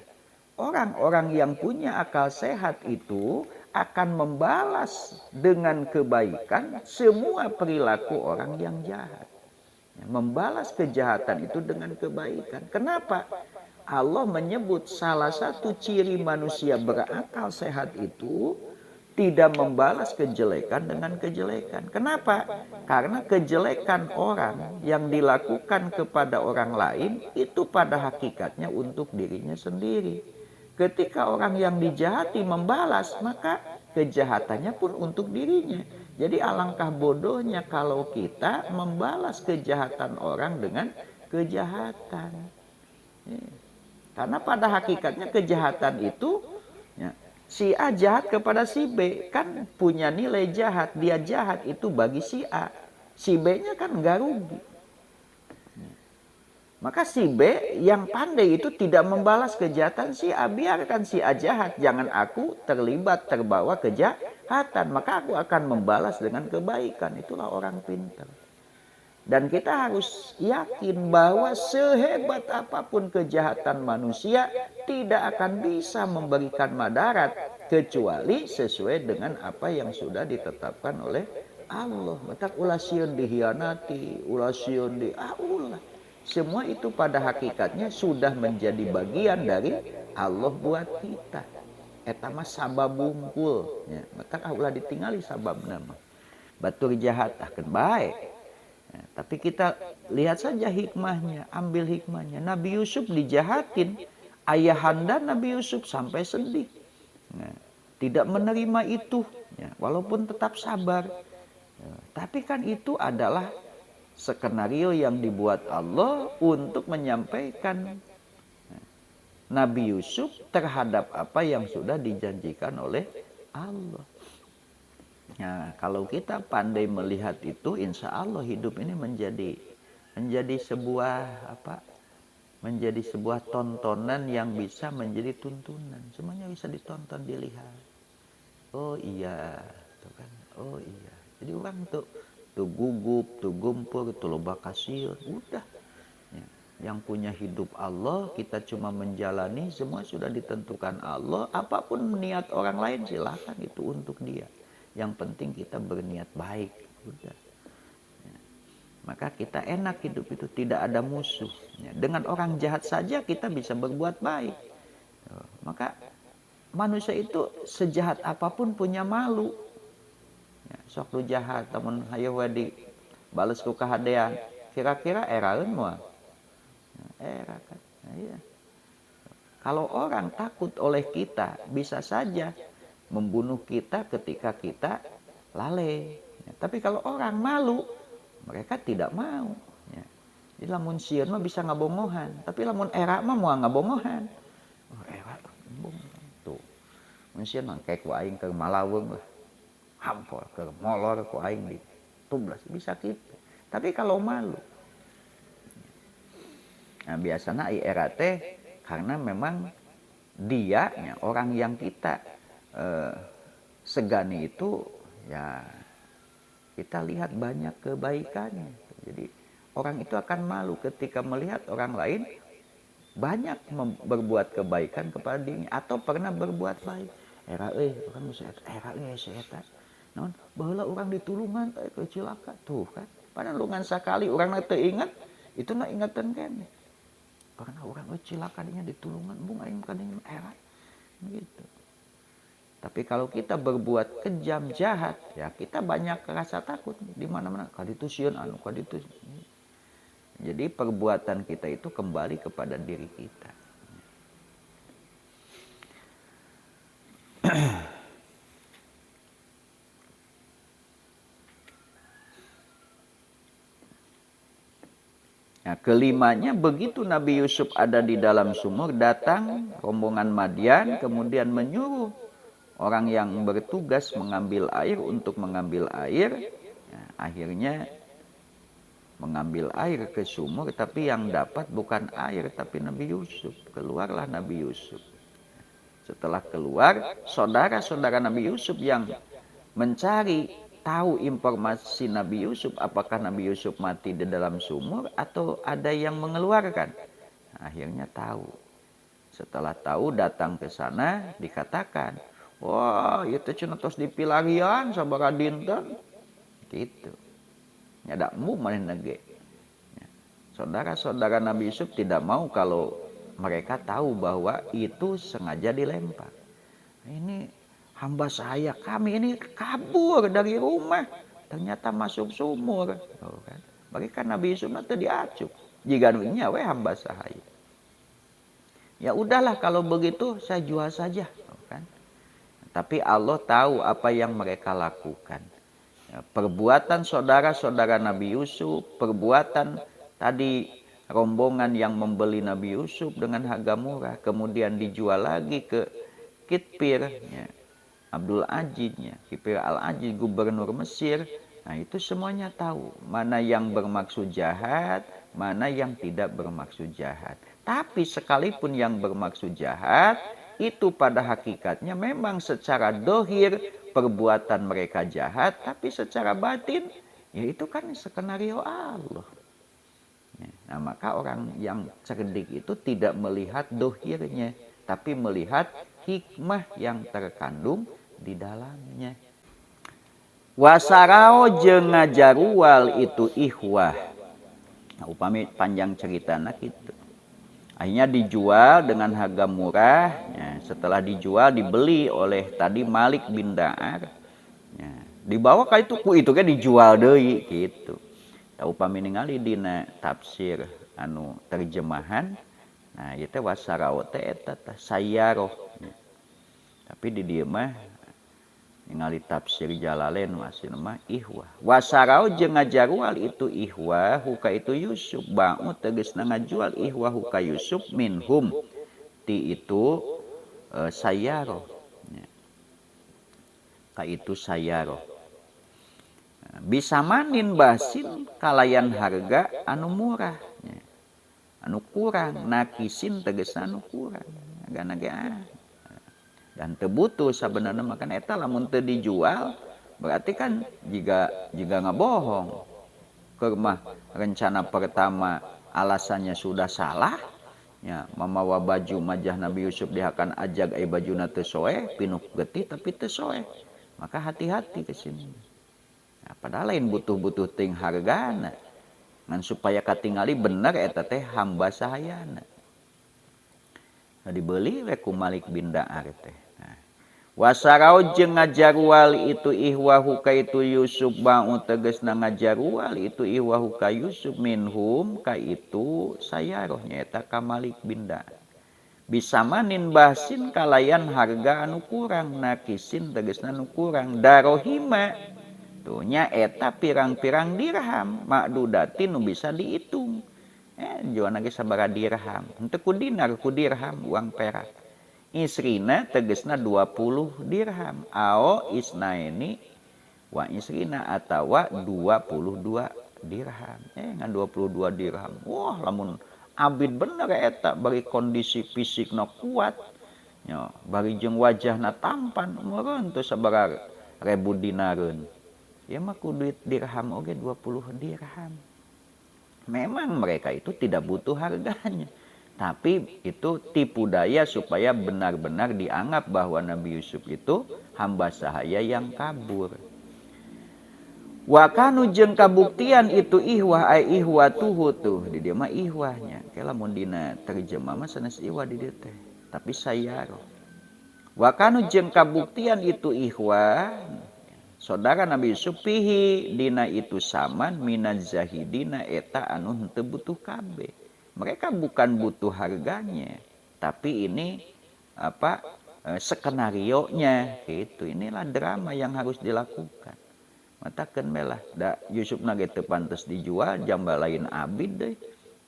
Orang-orang yang punya akal sehat itu akan membalas dengan kebaikan semua perilaku orang yang jahat. Membalas kejahatan itu dengan kebaikan. Kenapa? Allah menyebut salah satu ciri manusia berakal sehat itu tidak membalas kejelekan dengan kejelekan. Kenapa? Karena kejelekan orang yang dilakukan kepada orang lain itu pada hakikatnya untuk dirinya sendiri. Ketika orang yang dijahati membalas, maka kejahatannya pun untuk dirinya. Jadi alangkah bodohnya kalau kita membalas kejahatan orang dengan kejahatan. Karena pada hakikatnya kejahatan itu, si A jahat kepada si B kan punya nilai jahat. Dia jahat itu bagi si A. Si B-nya kan nggak rugi. Maka si B yang pandai itu tidak membalas kejahatan si A. Biarkan si A jahat. Jangan aku terlibat, terbawa kejahatan. Maka aku akan membalas dengan kebaikan. Itulah orang pintar. Dan kita harus yakin bahwa sehebat apapun kejahatan manusia tidak akan bisa memberikan madarat kecuali sesuai dengan apa yang sudah ditetapkan oleh Allah. Maka ulasieun dihianati, ulasieun diaulah. Semua itu pada hakikatnya sudah menjadi bagian dari Allah buat kita. Eta mah sabab bungkul. Ya, maka ulah ditinggali sabab nama. Batur jahat akan baik. Ya, tapi kita lihat saja hikmahnya, ambil hikmahnya. Nabi Yusuf dijahatin, ayahanda Nabi Yusuf sampai sedih. Ya, tidak menerima itu, ya, walaupun tetap sabar. Ya, tapi kan itu adalah skenario yang dibuat Allah untuk menyampaikan Nabi Yusuf terhadap apa yang sudah dijanjikan oleh Allah. Nah, kalau kita pandai melihat itu, insya Allah hidup ini menjadi sebuah tontonan yang bisa menjadi tuntunan. Semuanya bisa ditonton, dilihat. Oh iya, tuh kan. Oh iya. Jadi orang tuh gugup, tuh gumpur, tuh loba kasihan. Udah. Ya. Yang punya hidup Allah, kita cuma menjalani, semua sudah ditentukan Allah. Apapun niat orang lain silakan, itu untuk dia. Yang penting kita berniat baik. Udah. Ya. Maka kita enak hidup itu, tidak ada musuh. Ya. Dengan orang jahat saja kita bisa berbuat baik. Ya. Maka manusia itu sejahat apapun punya malu. Ya, sok lu jahat, namun hayo wedi bales ku kahadean. Kira-kira eraeun moal. Era kan. Nah, iya. Kalau orang takut oleh kita, bisa saja membunuh kita ketika kita lalai. Ya, tapi kalau orang malu, mereka tidak mau. Ya. Jadi lamun sieun mah bisa ngabongohan, tapi lamun era mah moal ngabongohan. Oh, era tuh. Mun sieun mah kayak ku aing ke Malaweung lah. Hampor ke molor ku aing di tublas bisa gitu. Tapi kalau malu, nah biasanya era teh karena memang dia ya, orang yang kita segani itu ya kita lihat banyak kebaikannya. Jadi orang itu akan malu ketika melihat orang lain banyak berbuat kebaikan kepada dirinya atau pernah berbuat baik. Era orang era saya non baheula urang ditulungan kecilaka tuh kan padahal lungan sakali urang teu ingat itu na ingatan keneh karena urang cilaka dinya ditulungan bung aing kadang era gitu. Tapi kalau kita berbuat kejam, jahat, ya kita banyak rasa takut di mana-mana. Kaditu sieun anu, kaditu. Jadi perbuatan kita itu kembali kepada diri kita. Nah, kelimanya, begitu Nabi Yusuf ada di dalam sumur, datang rombongan Madian, kemudian menyuruh orang yang bertugas mengambil air untuk mengambil air. Nah, akhirnya mengambil air ke sumur, tapi yang dapat bukan air, tapi Nabi Yusuf. Keluarlah Nabi Yusuf. Setelah keluar, saudara-saudara Nabi Yusuf yang mencari tahu informasi Nabi Yusuf, apakah Nabi Yusuf mati di dalam sumur atau ada yang mengeluarkan. Akhirnya tahu. Setelah tahu, datang ke sana, dikatakan, wah, itu cina tos dipilarian sabaraha dinten. Gitu. Nyadak mu maneh nage. Saudara-saudara Nabi Yusuf tidak mau kalau mereka tahu bahwa itu sengaja dilempar. Ini hamba saya, kami ini kabur dari rumah, ternyata masuk sumur. Oh, kan? Bagi kan Nabi Yusuf itu diacup. Jika nunya we hamba saya. Ya udahlah kalau begitu saya jual saja. Oh, kan? Tapi Allah tahu apa yang mereka lakukan. Ya, perbuatan saudara-saudara Nabi Yusuf, perbuatan tadi rombongan yang membeli Nabi Yusuf dengan harga murah, kemudian dijual lagi ke Kitpir, ya, Abdul Aziz-nya, Kitpir Al-Aziz, gubernur Mesir. Nah, itu semuanya tahu mana yang bermaksud jahat, mana yang tidak bermaksud jahat. Tapi sekalipun yang bermaksud jahat, itu pada hakikatnya memang secara dohir perbuatan mereka jahat, tapi secara batin, ya itu kan skenario Allah. Nah, maka orang yang cerdik itu tidak melihat dohirnya, tapi melihat hikmah yang terkandung di dalamnya. Wasarao jeung ngajarual itu ihwah. Nah, upami panjang ceritana gitu. Akhirnya dijual dengan harga murah. Ya, setelah dijual dibeli oleh tadi Malik bin Da'ar. Ya, dibawa ka itu kan dijual deui gitu. Ya, upami ningali dina tafsir anu terjemahan. Nah, ieu teh wasarao teh eta teh sayaroh. Ya. Tapi di dieu mah ningali tafsir Jalalain masih mah ihwah. Wasarau jeung ngajarual itu ihwah huka itu Yusuf. Ba'u tegasna ngajual ihwah huka Yusuf minhum ti itu sayaro. Ka itu sayaro. Bisa manin basin kalayan harga anu murah. Anu kurang, nakisin tegasna anu kurang. Naga-naga dan tebutuh sebenarnya makan eta lamun teu dijual berarti kan jika ngabohong keur mah rencana pertama alasannya sudah salah ya, mamawa baju majah Nabi Yusuf dihakan ajag ai bajuna teu soe pinuh getih tapi teu soe, maka hati-hati ke sini. Nah, padahal lain butuh-butuh ting hargana ngan supaya katingali bener eta teh hamba sahayana. Nah, dibeli we ku Malik bin Da'ar teh. Wasarau jeung ngajarual itu ihwahu ka itu Yusuf ba'u tegasna ngajarual itu ihwahu ka Yusuf minhum ka itu sayaroh nyaeta ka Malik bin Da'ar. Bisa manin basin kalayan harga anu kurang, nakisin tegasna anu kurang, darohima tuh nya eta pirang-pirang dirham makdudatin nu bisa dihitung. Jual lagi sabaraha dirham, henteu ku dinar ku dirham uang perak. Isrina tegesna 20 dirham. Ao isnaini wa isrina atawa 22 dirham. Ngan 22 dirham. Wah, lamun abid bener eta bari kondisi fisikna kuat. Nya, bari jeung wajahna tampan, meureun teu sabaraha ribu dinareun. Ya mah ku duit dirham oge 20 dirham. Memang mereka itu tidak butuh harganya. Tapi itu tipu daya supaya benar-benar dianggap bahwa Nabi Yusuf itu hamba sahaya yang kabur. Wa kanu jeung kabuktian itu ihwah ai ihwatuhu tuh di dieu mah ihwahnya. Ke lamun dina terjemah mah sanes ihwah di dieu teh, tapi sayaro. Wa kanu jeung kabuktian itu ikhwan saudara Nabi Yusuf pihi dina itu saman minaz zahidina eta anu henteu butuh kabeh. Mereka bukan butuh harganya, tapi ini apa skenarionya gitu. Inilah drama yang harus dilakukan. Matakeun melah da Yusuf na teu pantes dijual jamba lain abid deui.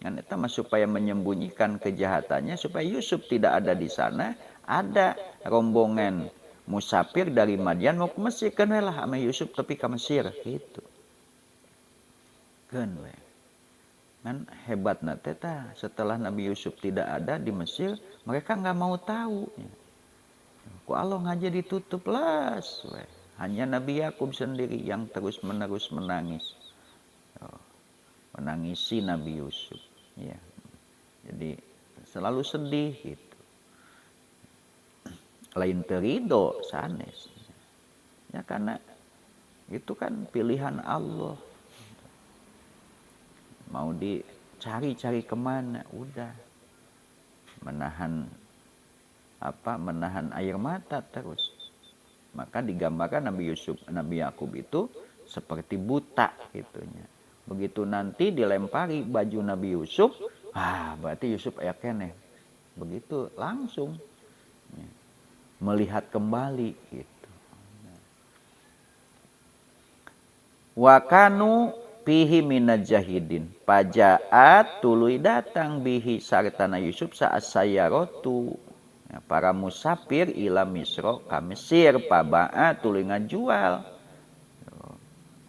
Kan eta mah supaya menyembunyikan kejahatannya supaya Yusuf tidak ada di sana. Ada rombongan musafir dari Madian mau ke Mesir kan lah sama Yusuf tapi ke Mesir gitu. Kan we. Kan hebatna teh tah setelah Nabi Yusuf tidak ada di Mesir, mereka nggak mau tahu. Ku Allah ngaja ditutup las we. Hanya Nabi Yakub sendiri yang terus-menerus menangis. Menangisi Nabi Yusuf, ya. Jadi selalu sedih gitu. Lain terido sanes ya karena itu kan pilihan Allah mau dicari-cari kemana udah menahan air mata terus maka digambarkan Nabi Yakub itu seperti buta gitunya begitu nanti dilempari baju Nabi Yusuf berarti Yusuf aya keneh begitu langsung ya. Melihat kembali gitu. Wa kanu pihi minajahidin. Pajaat tuluy datang bihi sartana Yusuf saat sayarotu. Ya, para musafir ila Misra ka Mesir pabaa tuluy ngajual.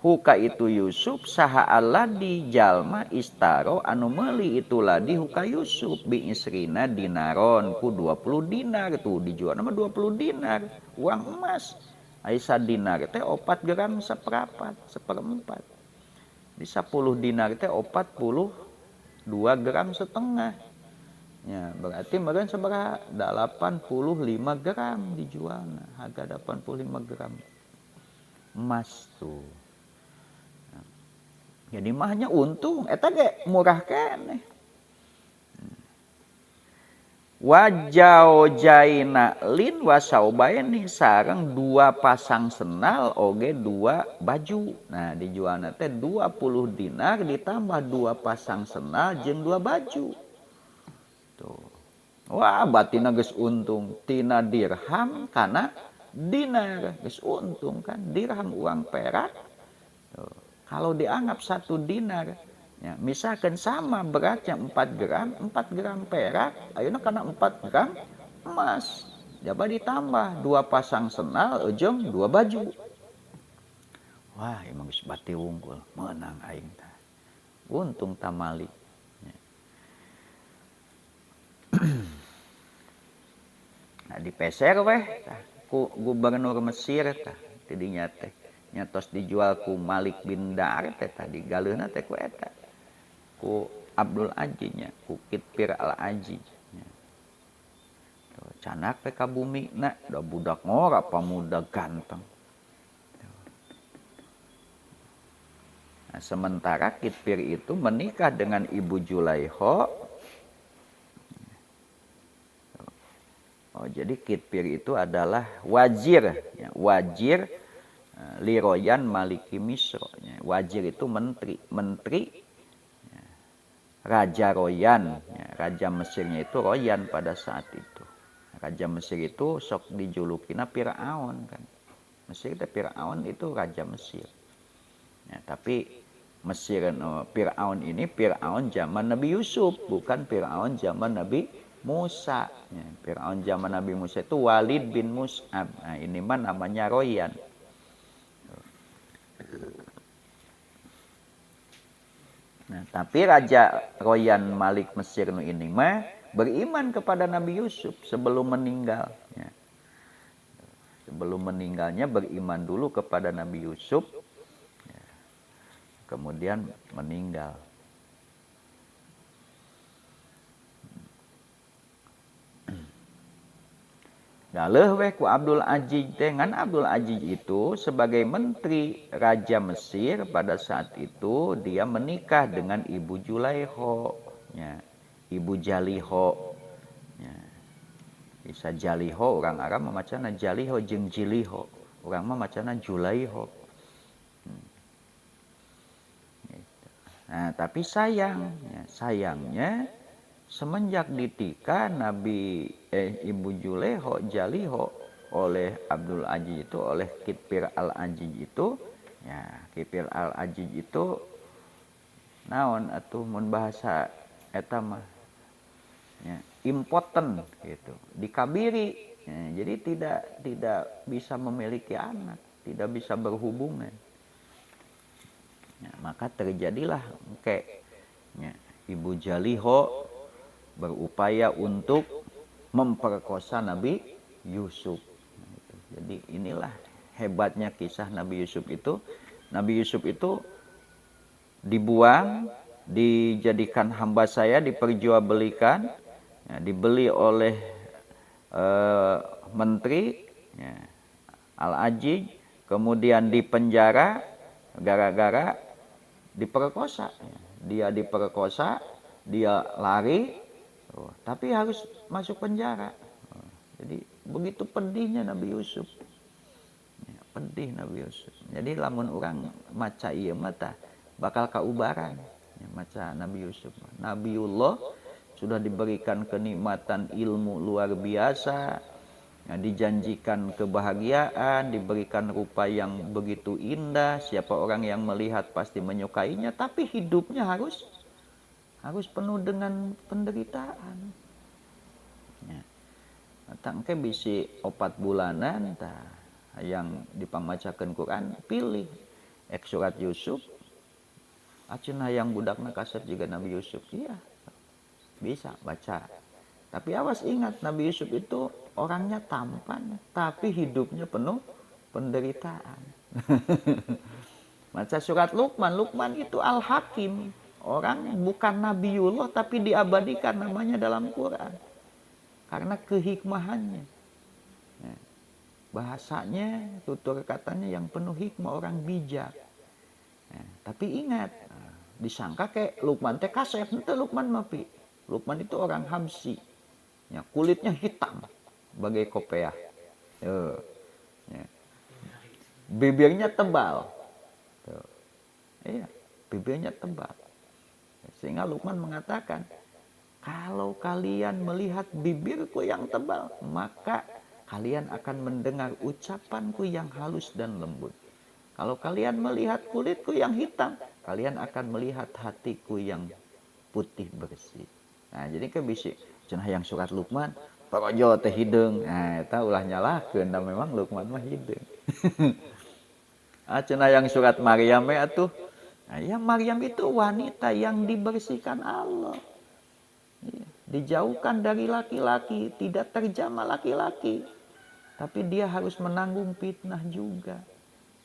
Huka itu Yusuf saha alladhi jalma istaro anu meuli itu ladi huka Yusuf bi isrina dinaron ku 20 dinar tuh dijual nama 20 dinar uang emas Aisyah dinar teh 4 gram seperempat di 10 dinar teh 42 gram setengah ya berarti meureun sabaraha 85 gram dijualna harga 85 gram emas tuh. Jadi mahnya untung, eta ge murah keneh. Wajau jaina lin wasaubaini sareng 2 pasang senal oge 2 baju. Nah dijualna teh 20 dinar ditambah 2 pasang senal jeung 2 baju. Tuh. Wah batina geus untung tina dirham kana dinar geus untung kan dirham uang perak. Tuh. Kalau dianggap 1 dinar, ya, misalkan sama beratnya 4 gram perak, ayeuna kana 4 gram emas. Coba ditambah 2 pasang senal, ujung 2 baju. Wah, emang geus bati unggul, menang aing tah. Untung tamali. Ya. Nah, dipeser weh ku gubernur Mesir tah, tidinya teh. Nyatos dijual ku Malik bin Dar teh tadi galeuna teh ku eta ku Abdul Aziz nya ku Kitpir al Aziz nya tuh canak teh ka bumi na da budak ngora pamuda ganteng nah, sementara Kitpir itu menikah dengan ibu Julaiho jadi Kitpir itu adalah wazir ya, wazir Liroyan Maliki Misro. Wazir itu menteri ya. Raja Royan. Ya. Raja Mesirnya itu Royan pada saat itu. Raja Mesir itu sok dijulukina Fir'aun kan. Mesir itu Fir'aun itu Raja Mesir. Ya, tapi Mesir Fir'aun ini Fir'aun zaman Nabi Yusuf, bukan Fir'aun zaman Nabi Musa. Ya, Fir'aun zaman Nabi Musa itu Walid bin Mus'ab. Nah, ini mah namanya Royan. Nah, tapi Raja Royan Malik Mesir ini mah beriman kepada Nabi Yusuf sebelum meninggal. Ya. Sebelum meninggalnya beriman dulu kepada Nabi Yusuf, ya. Kemudian meninggal. Daleuh weh ku Abdul Aziz dengan Abdul Aziz itu sebagai menteri Raja Mesir pada saat itu dia menikah dengan Ibu Julaiho ya, Ibu Jaliho ya. bisa Jaliho, orang Arab macana Jaliho jeung Jiliho, orang mah macana Julaiho. Nah, tapi sayangnya semenjak ditika Ibu Juleho Jaliho oleh Abdul Aziz itu, oleh Kipir Al-Aziz itu, ya Kipir Al-Aziz itu naon atuh mun bahasa eta mah ya, impoten gitu, dikabiri, ya, jadi tidak bisa memiliki anak, tidak bisa berhubungan. Ya, maka terjadilah ya, Ibu Jaliho berupaya untuk memperkosa Nabi Yusuf. Jadi inilah hebatnya kisah Nabi Yusuf itu. Nabi Yusuf itu dibuang, dijadikan hamba saya, diperjualbelikan, ya, dibeli oleh menteri ya, Al-Aziz, kemudian dipenjara gara-gara diperkosa. Dia diperkosa, dia lari, tapi harus masuk penjara. Jadi begitu pedihnya Nabi Yusuf. Ya, pedih Nabi Yusuf. Jadi lamun orang maca ieu mah tah bakal kaubaran. Ya, maca Nabi Yusuf. Nabiullah sudah diberikan kenikmatan ilmu luar biasa. Ya, dijanjikan kebahagiaan, diberikan rupa yang begitu indah. Siapa orang yang melihat pasti menyukainya, tapi hidupnya harus penuh dengan penderitaan. Ya. Tangke bisi 4 bulanan yang dipamacakeun Quran pilih surat Yusuf. Aceuna yang budakna kaset juga Nabi Yusuf. Iya. Bisa baca. Tapi awas ingat, Nabi Yusuf itu orangnya tampan, tapi hidupnya penuh penderitaan. Baca surat Luqman. Luqman itu Al-Hakim. Orang bukan Nabiullah tapi diabadikan namanya dalam Quran. Karena kehikmahannya. Bahasanya, tutur katanya yang penuh hikmah, orang bijak. Tapi ingat, disangka kayak Luqman teh kasep, itu Luqman mapi. Luqman itu orang Habsyi. Ya, kulitnya hitam bagai kopiah. Ya. Bibirnya tebal. Iya, bibirnya tebal. Sehingga Luqman mengatakan, kalau kalian melihat bibirku yang tebal, maka kalian akan mendengar ucapanku yang halus dan lembut. Kalau kalian melihat kulitku yang hitam, kalian akan melihat hatiku yang putih bersih. Nah, jadi kebisi cenah yang surat Luqman, parojo teh hideung. Nah, eta ulah nyalahkeun, da memang Luqman mah hideung. Cenah yang surat Maryam atuh. Nah, ya Maryam itu wanita yang dibersihkan Allah. Ya, dijauhkan dari laki-laki, tidak terjamah laki-laki. Tapi dia harus menanggung fitnah juga.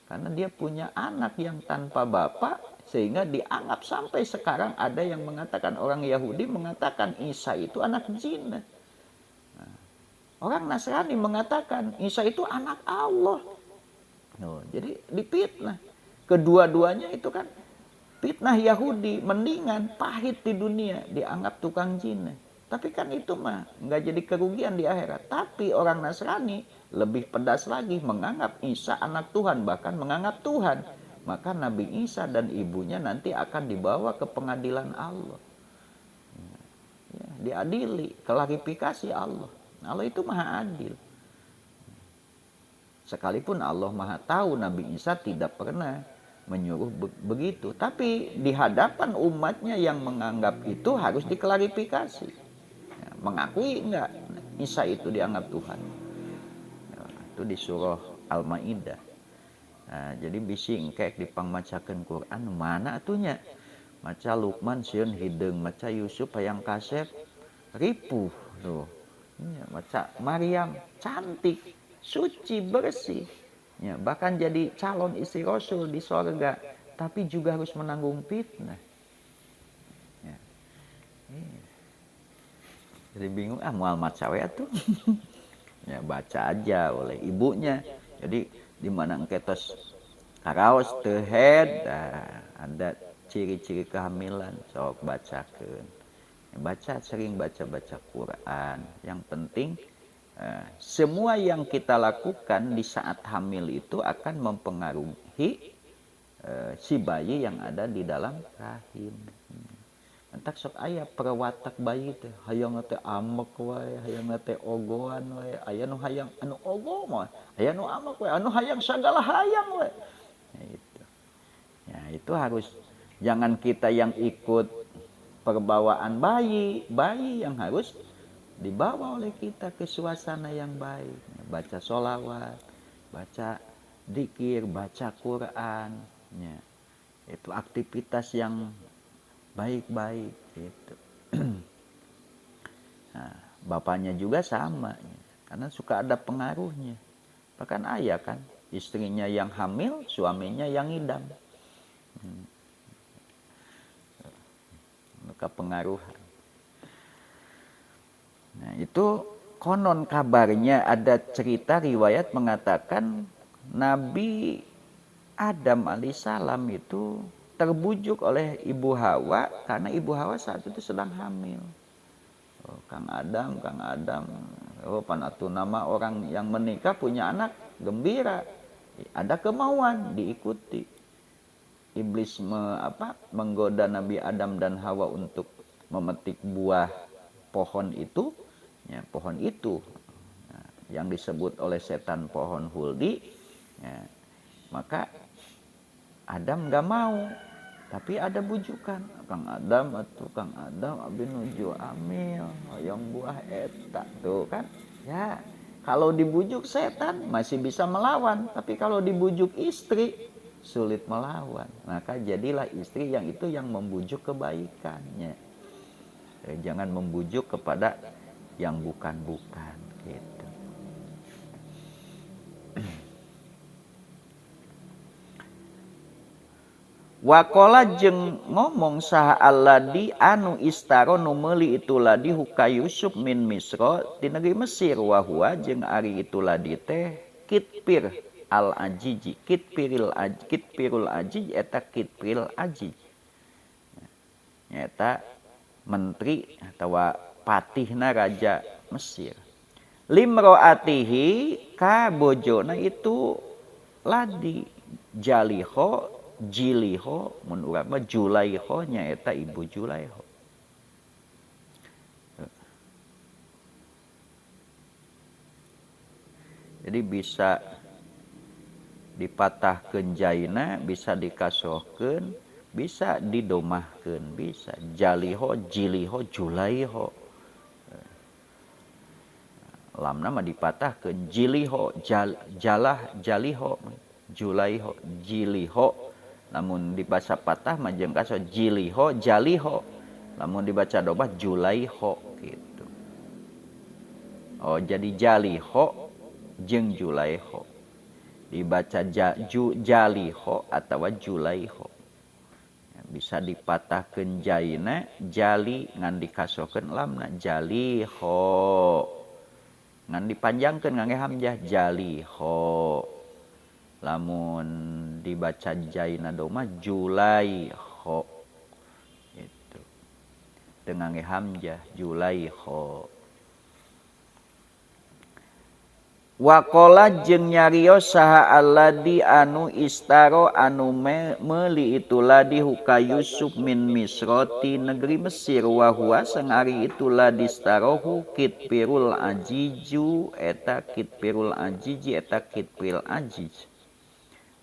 Karena dia punya anak yang tanpa bapak, sehingga dianggap sampai sekarang ada yang mengatakan, orang Yahudi mengatakan Isa itu anak jin. Nah, orang Nasrani mengatakan Isa itu anak Allah. Jadi dipitnah. Kedua-duanya itu kan fitnah Yahudi, mendingan pahit di dunia, dianggap tukang jin. Tapi kan itu mah nggak jadi kerugian di akhirat. Tapi orang Nasrani lebih pedas lagi, menganggap Isa anak Tuhan, bahkan menganggap Tuhan. Maka Nabi Isa dan ibunya nanti akan dibawa ke pengadilan Allah. Ya, diadili, klarifikasi Allah. Allah itu maha adil. Sekalipun Allah maha tahu, Nabi Isa tidak pernah menyuruh begitu. Tapi di hadapan umatnya yang menganggap itu harus diklarifikasi. Ya, mengakui enggak Isa itu dianggap Tuhan. Ya, itu di surah Al-Maidah. Nah, jadi bisi engkek dipangmacakeun Quran mana atunya? Maca Luqman sieun hideung, maca Yusuf hayang kasep ripuh tuh. Ya, maca Maryam cantik, suci, bersih. Ya, bahkan jadi calon istri Rasul di sorga, tapi juga harus menanggung fitnah. Ya. Jadi bingung, mual maca we atuh. Ya, baca aja oleh ibunya. Jadi di mana engketos karaos teu head, ada ciri-ciri kehamilan, sok bacakeun. Ya, sering baca Quran. Yang penting Semua yang kita lakukan di saat hamil itu akan mempengaruhi si bayi yang ada di dalam rahim. Entak sok aya perwatak bayi teh hayang teh amek wae, hayang teh ogoan wae, aya nu hayang anu ogo mah, aya nu amek wae, anu hayang sagala hayang wae. Itu. Ya, itu harus jangan kita yang ikut perbawaan bayi yang harus dibawa oleh kita ke suasana yang baik. Baca sholawat, baca dzikir, baca Quran. Ya. Itu aktivitas yang baik-baik gitu. Nah, bapaknya juga sama karena suka ada pengaruhnya. Bahkan ayah kan istrinya yang hamil, suaminya yang ngidam. Maka pengaruhan. Nah, itu konon kabarnya ada cerita riwayat mengatakan Nabi Adam alaihissalam itu terbujuk oleh Ibu Hawa karena Ibu Hawa saat itu sedang hamil. Oh, Kang Adam, oh panatu nama orang yang menikah punya anak gembira, ada kemauan diikuti. Iblis menggoda Nabi Adam dan Hawa untuk memetik buah pohon itu, ya, pohon itu yang disebut oleh setan pohon huldi, ya, maka Adam gak mau, tapi ada bujukan. Kang Adam abi nuju amil yang buah eta tuh kan. Ya, kalau dibujuk setan masih bisa melawan, tapi kalau dibujuk istri sulit melawan. Maka jadilah istri yang itu yang membujuk kebaikannya. Jangan membujuk kepada yang bukan-bukan gitu. Wakola jeung ngomong saha alladi anu istaro nu meuli itu ladi huka Yusuf min Misra ti negeri Mesir wa huwa jeung ari itu ladi teh Kitpir al Ajiji Kitpirul Ajij eta Kitpirul Ajij eta menteri atau patihna raja Mesir. Limroatihi ka bojona itu ladi Jaliho Jiliho mun urang mah Julaiho nyaeta ibu Julaiho. Jadi bisa dipatahkeun jaina, bisa dikasohkeun, bisa didomahkeun, bisa Jaliho, Jiliho, Julaiho. Lamna mah dipatahkeun Jiliho, Jaliho, Julaiho, Jiliho. Namun dibaca patah mah jeung kaso Jiliho, Jaliho. Namun dibaca domah Julaiho gitu. Oh, jadi Jaliho jeung Julaiho. Dibaca Jaliho atau Julaiho. Bisa dipatahkeun jaina, jali ngan dikasokeun lamna Jaliho. Ngan dipanjangkeun ngangge hamzah Jaliho. Lamun dibaca jaina doma Julaiho itu dengan hamzah Julaiho. Wakola jeung nyarios saha alladi anu istaro anu meuli itu ladi huka Yusuf min Misra ti negeri Mesir wa huwa sangari itu ladi starohu Kitpirul Ajiju eta Kitpirul Ajiji eta Kitpirul Ajij.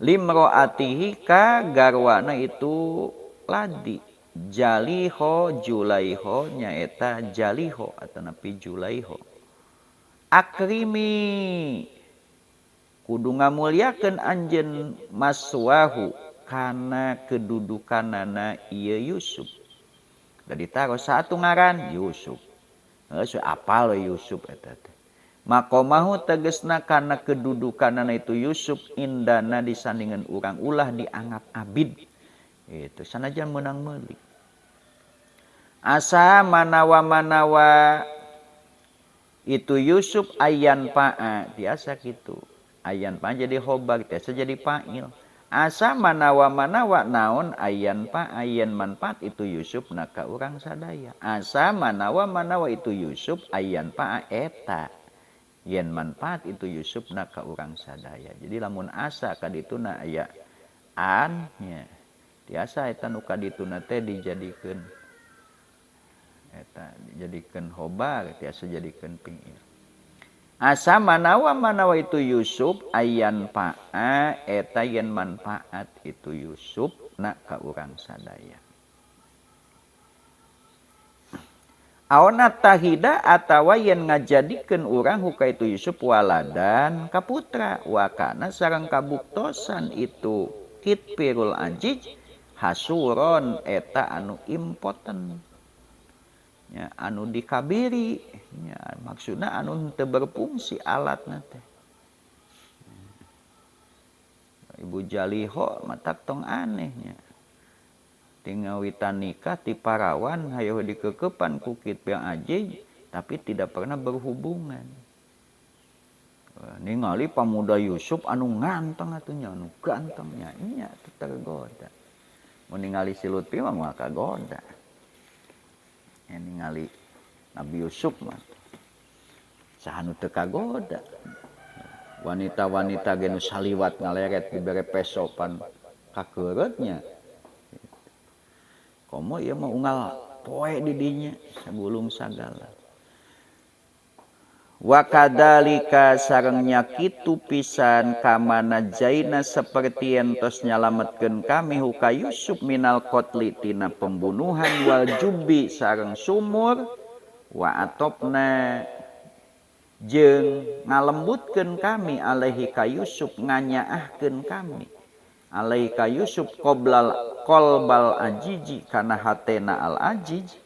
Limroatihi ka garwana itu ladi Jaliho Julaiho nyaeta Jaliho atau napi Julaiho. Akrimi kudu ngamuliakeun anjeun maswahu kana kedudukanana ieu Yusuf. Da ditaruh satu ngaran Yusuf. Geus apal Yusuf eta teh. Makomahu tegesna kana kedudukanana itu Yusuf indana disandingan urang ulah dianggap abid. Itu sanajan menang meuli. Asa manawa itu Yusuf ayan pa'a biasa gitu. Ayan pa'a jadi khobar biasa jadi fa'il. Asa manawa naon ayan pa'a ayan manfaat itu Yusuf naka urang sadaya. Asa manawa itu Yusuf ayan pa'a eta yen manfaat itu Yusupna ka urang sadaya. Jadi lamun asa ka dituna aya an nya tiasa eta nu ka dituna teh dijadikeun eta dijadikeun hoba tiasa jadikeun pingir. Asa manawa itu Yusuf ayan pa'a eta yen manfaat itu Yusuf na ka urang sadaya. Aona tahida atawa yen ngajadikeun urang huka itu Yusuf waladan ka putra wa kana sareng kabuktosan itu kitpirul ajij hasuron eta anu impoten ya anu dikabiri ya maksudna anu teu berfungsi alatna teh. Ibu Jaliho matak tong anehnya tingawitan nikah ti parawan hayo dikekepan ku Kitpirul Ajij tapi tidak pernah berhubungan. Ningali pamuda Yusuf anu nganteng atunya anu gantengnya nya tergoda. Mun ningali si Lutfi mah kagoda. Ya ningali Nabi Yusuf mah sahanu teu kagoda. Wanita-wanita ge nu saliwat ngaleret dibere pesopan kakeureutnya. Komo ieu mah unggal poe di dinya sabulung sagala. Wa kadzalika sarengnya kitu pisan kamana jaina saperti entos nyalametkeun kami huka Yusuf minal qatli tina pembunuhan wal jubbi sareng sumur wa atopna jeung ngalembutkeun kami alaihi ka Yusuf nganyaahkeun kami alaihi ka Yusuf qalbal ajiji kana hatena al ajij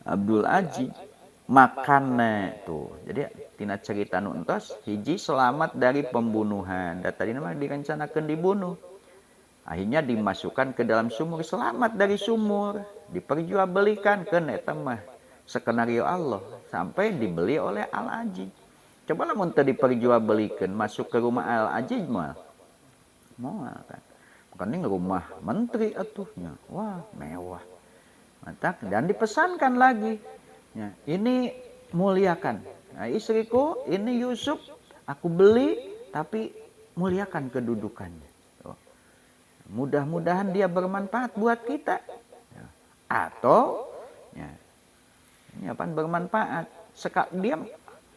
Abdul Ajij makanna tuh. Jadi tina cerita nu entos hiji selamat dari pembunuhan. Da tadi mah direncanakeun dibunuh. Akhirnya dimasukkan ke dalam sumur, selamat dari sumur, diperjualbelikan ke eta mah skenario Allah sampai dibeli oleh Al Ajij. Coba lamun teu diperjualbelikan masuk ke rumah Al Ajij mah moal kan. Bukan rumah menteri atuhnya. Wah, mewah. Mantap dan dipesankan lagi. Ya, ini muliakan. Nah, istriku ini Yusuf aku beli tapi muliakan kedudukannya. Oh. Mudah-mudahan dia bermanfaat buat kita. Ya. Atau ya, ini apa bermanfaat. Dia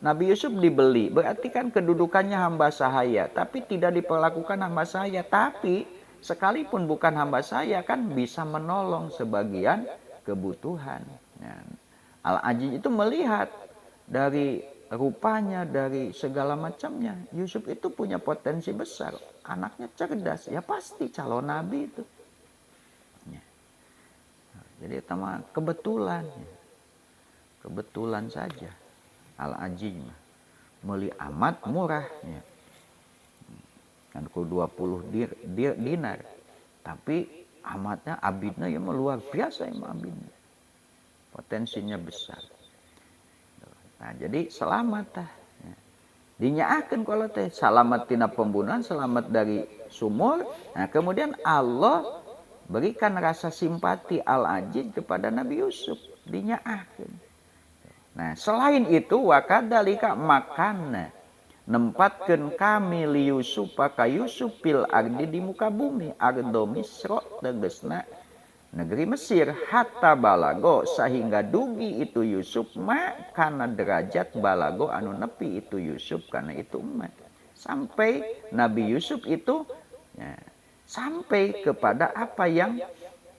Nabi Yusuf dibeli, berarti kan kedudukannya hamba sahaya, tapi tidak diperlakukan hamba sahaya, tapi sekalipun bukan hamba sahaya kan bisa menolong sebagian kebutuhan. Ya. Al-Ajij itu melihat dari rupanya, dari segala macamnya, Yusuf itu punya potensi besar, anaknya cerdas, ya pasti calon nabi itu. Ya. Jadi itu mah kebetulan, kebetulan saja. Al-Ajij meli amat murah ya. Kan ku 20 dinar. Tapi amatnya abidnya ya luar biasa ya abidnya. Potensinya besar. Nah, jadi selamat tah. Ya. Dinyaakeun kalau teh selamat tina pembunuhan, selamat dari sumur. Nah, kemudian Allah berikan rasa simpati Al-Ajij kepada Nabi Yusuf, dinyaakeun. Nah, selain itu wa kadzalika makanna nempatkeun kami li Yusuf ka Yusuf fil ardi di muka bumi ardo Misra tegasna negeri Mesir hatta balago sehingga dugi itu Yusuf kana derajat balago anu nepi itu Yusuf kana itu umat sampai Nabi Yusuf itu ya, sampai kepada apa yang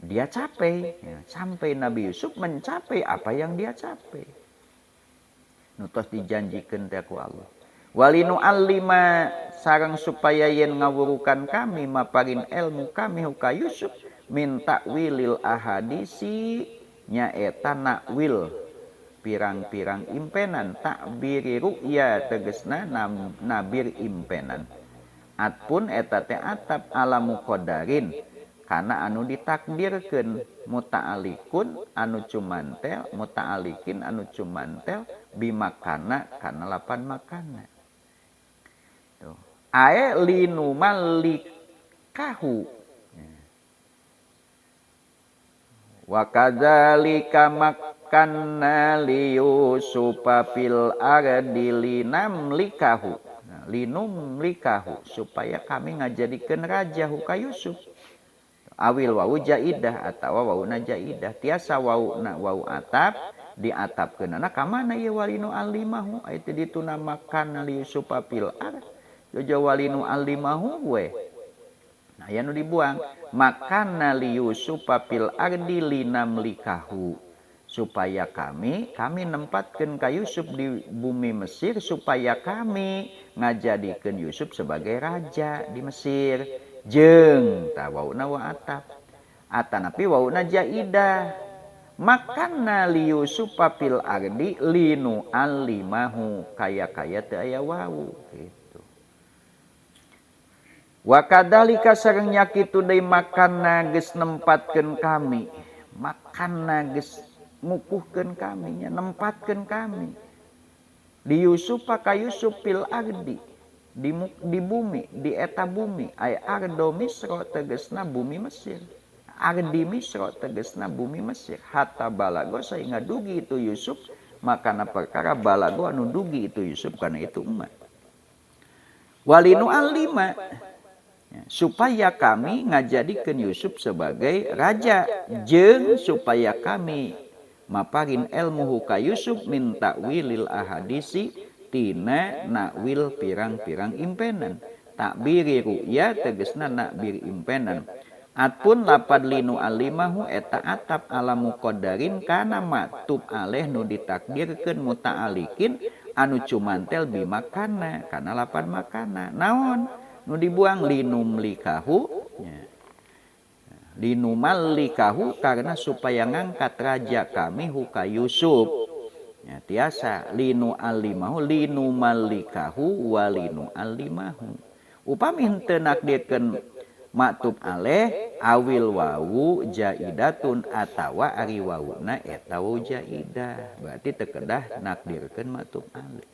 dia capai ya, sampai Nabi Yusuf mencapai apa yang dia capai. Nutos dijanjikeun teh ku Allah. Walinu allima sareng supaya yen ngawurukan kami maparin ilmu kami huka Yusuf min ta'wilil ahadisi nyaeta nakwil pirang-pirang impenan takbiri ru'ya tegesna nabir impenan. Atpun eta teh atap ala muqaddarin kana anu ditakdirkeun muta'alikun anu cumantel muta'alikin anu cumantel bimakana kana lapan makana tuh ae linu malikahu wa kadzalika makanna li Yusufa fil ardi linamlikahu. Nah, linumlikahu supaya kami ngajadikeun raja hu ka Yusuf. Awil wau jaidah atawa wauna jaidah. Tiasa wauna wau atap diatapkeunana ka mana ieu walinu alimahu aya ditu namakan li Yusufa fil ardi. Jojo walinu alimahu we. Nah, aya nu dibuang makanna li Yusufa fil ardi linamlikahu. Supaya kami nempatkeun ka Yusuf di bumi Mesir supaya kami ngajadikeun Yusuf sebagai raja di Mesir. Jeung ta wauna wa atap atanapi wauna jaidah makanna li Yusufa fil ardi linu alimahu kaya-kaya teu aya wau gitu. Wa kadzalika sareng nya kitu deui makanna geus nempatkeun kami makanna geus ngukuhkeun kami nya nempatkeun kami di Yusufa ka Yusuf fil ardi di bumi di eta bumi ay ardo misro tegesna bumi Mesir ardi misro tegesna bumi Mesir hatta balago sehingga dugi itu Yusuf makana perkara balago anu dugi itu Yusuf karena itu emak walinu alima supaya kami ngajadikeun Yusuf sebagai raja jeung supaya kami maparin ilmu ka Yusuf min ta'wilil ahadisi tina nakwil pirang-pirang impenan takbiri ru'ya tegesna nakbir impenan atpun lapad linu alimahu eta atap ala muqaddarin kana maktub aleh nu ditakdirkeun muta'alikin anu cumantel bimakana kana lapad makana naon nu dibuang linumlikahu linumallikahu karena supaya ngangkat raja kami huka Yusuf. Ya, tiasa linu alimahu linu malikahu walinu alimahu upami henteu nakdirkeun maktub aleh awil wawu jaidatun atawa ari wawuna eta wawu jaidah berarti teu kedah nakdirkeun maktub aleh.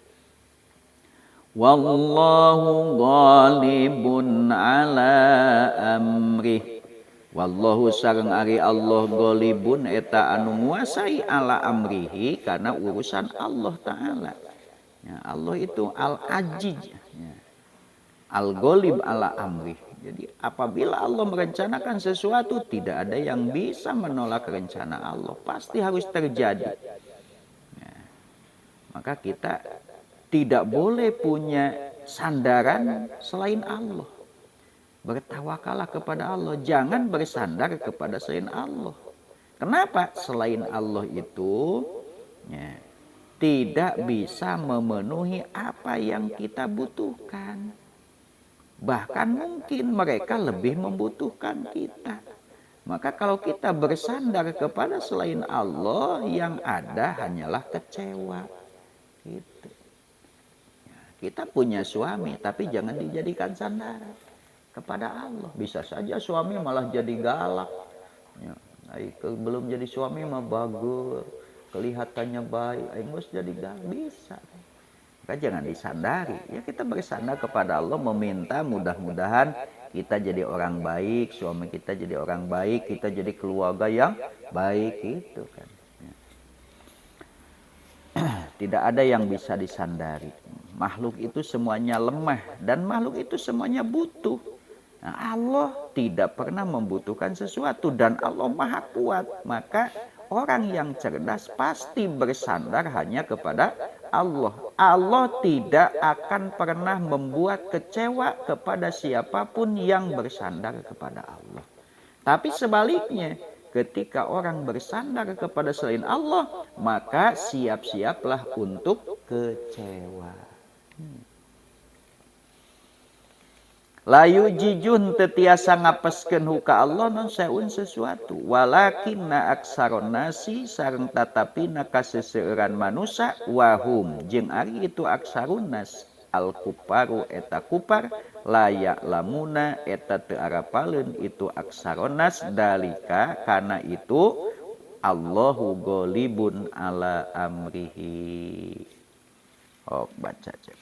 Wallahu ghalibun ala amrih wallahu sareng ari Allah golibun eta anu nguasai ala amrihi karena urusan Allah Ta'ala ya, Allah itu al-ajiz ya. Al-golib ala amrih jadi apabila Allah merencanakan sesuatu tidak ada yang bisa menolak rencana Allah pasti harus terjadi ya. Maka kita tidak boleh punya sandaran selain Allah. Bertawakalah kepada Allah, jangan bersandar kepada selain Allah. Kenapa? Selain Allah itu ya, tidak bisa memenuhi apa yang kita butuhkan. Bahkan mungkin mereka lebih membutuhkan kita. Maka kalau kita bersandar kepada selain Allah, yang ada hanyalah kecewa. Gitu. Ya, kita punya suami, tapi jangan dijadikan sandaran kepada Allah. Bisa saja suami malah jadi galak ya, belum jadi suami mah bagus kelihatannya baik harus jadi galak bisa. Maka jangan disandari ya, kita bersandar kepada Allah meminta mudah-mudahan kita jadi orang baik, suami kita jadi orang baik, kita jadi keluarga yang baik gitu kan ya. Tidak ada yang bisa disandari, makhluk itu semuanya lemah dan makhluk itu semuanya butuh. Nah, Allah tidak pernah membutuhkan sesuatu dan Allah maha kuat. Maka orang yang cerdas pasti bersandar hanya kepada Allah. Allah tidak akan pernah membuat kecewa kepada siapapun yang bersandar kepada Allah. Tapi sebaliknya, ketika orang bersandar kepada selain Allah, maka siap-siaplah untuk kecewa. Layu jijun tetiasa ngapeskeun huka Allah non saeun sesuatu walakinna aksaron nasi sareng tatapina kaseseueuran manusia wahum jeung ari itu aksarun nas al kuparu eta kupar layak lamuna eta teu arapaleun itu aksaron nas dalika kana itu Allahu ghalibun ala amrihi. Oh baca aja.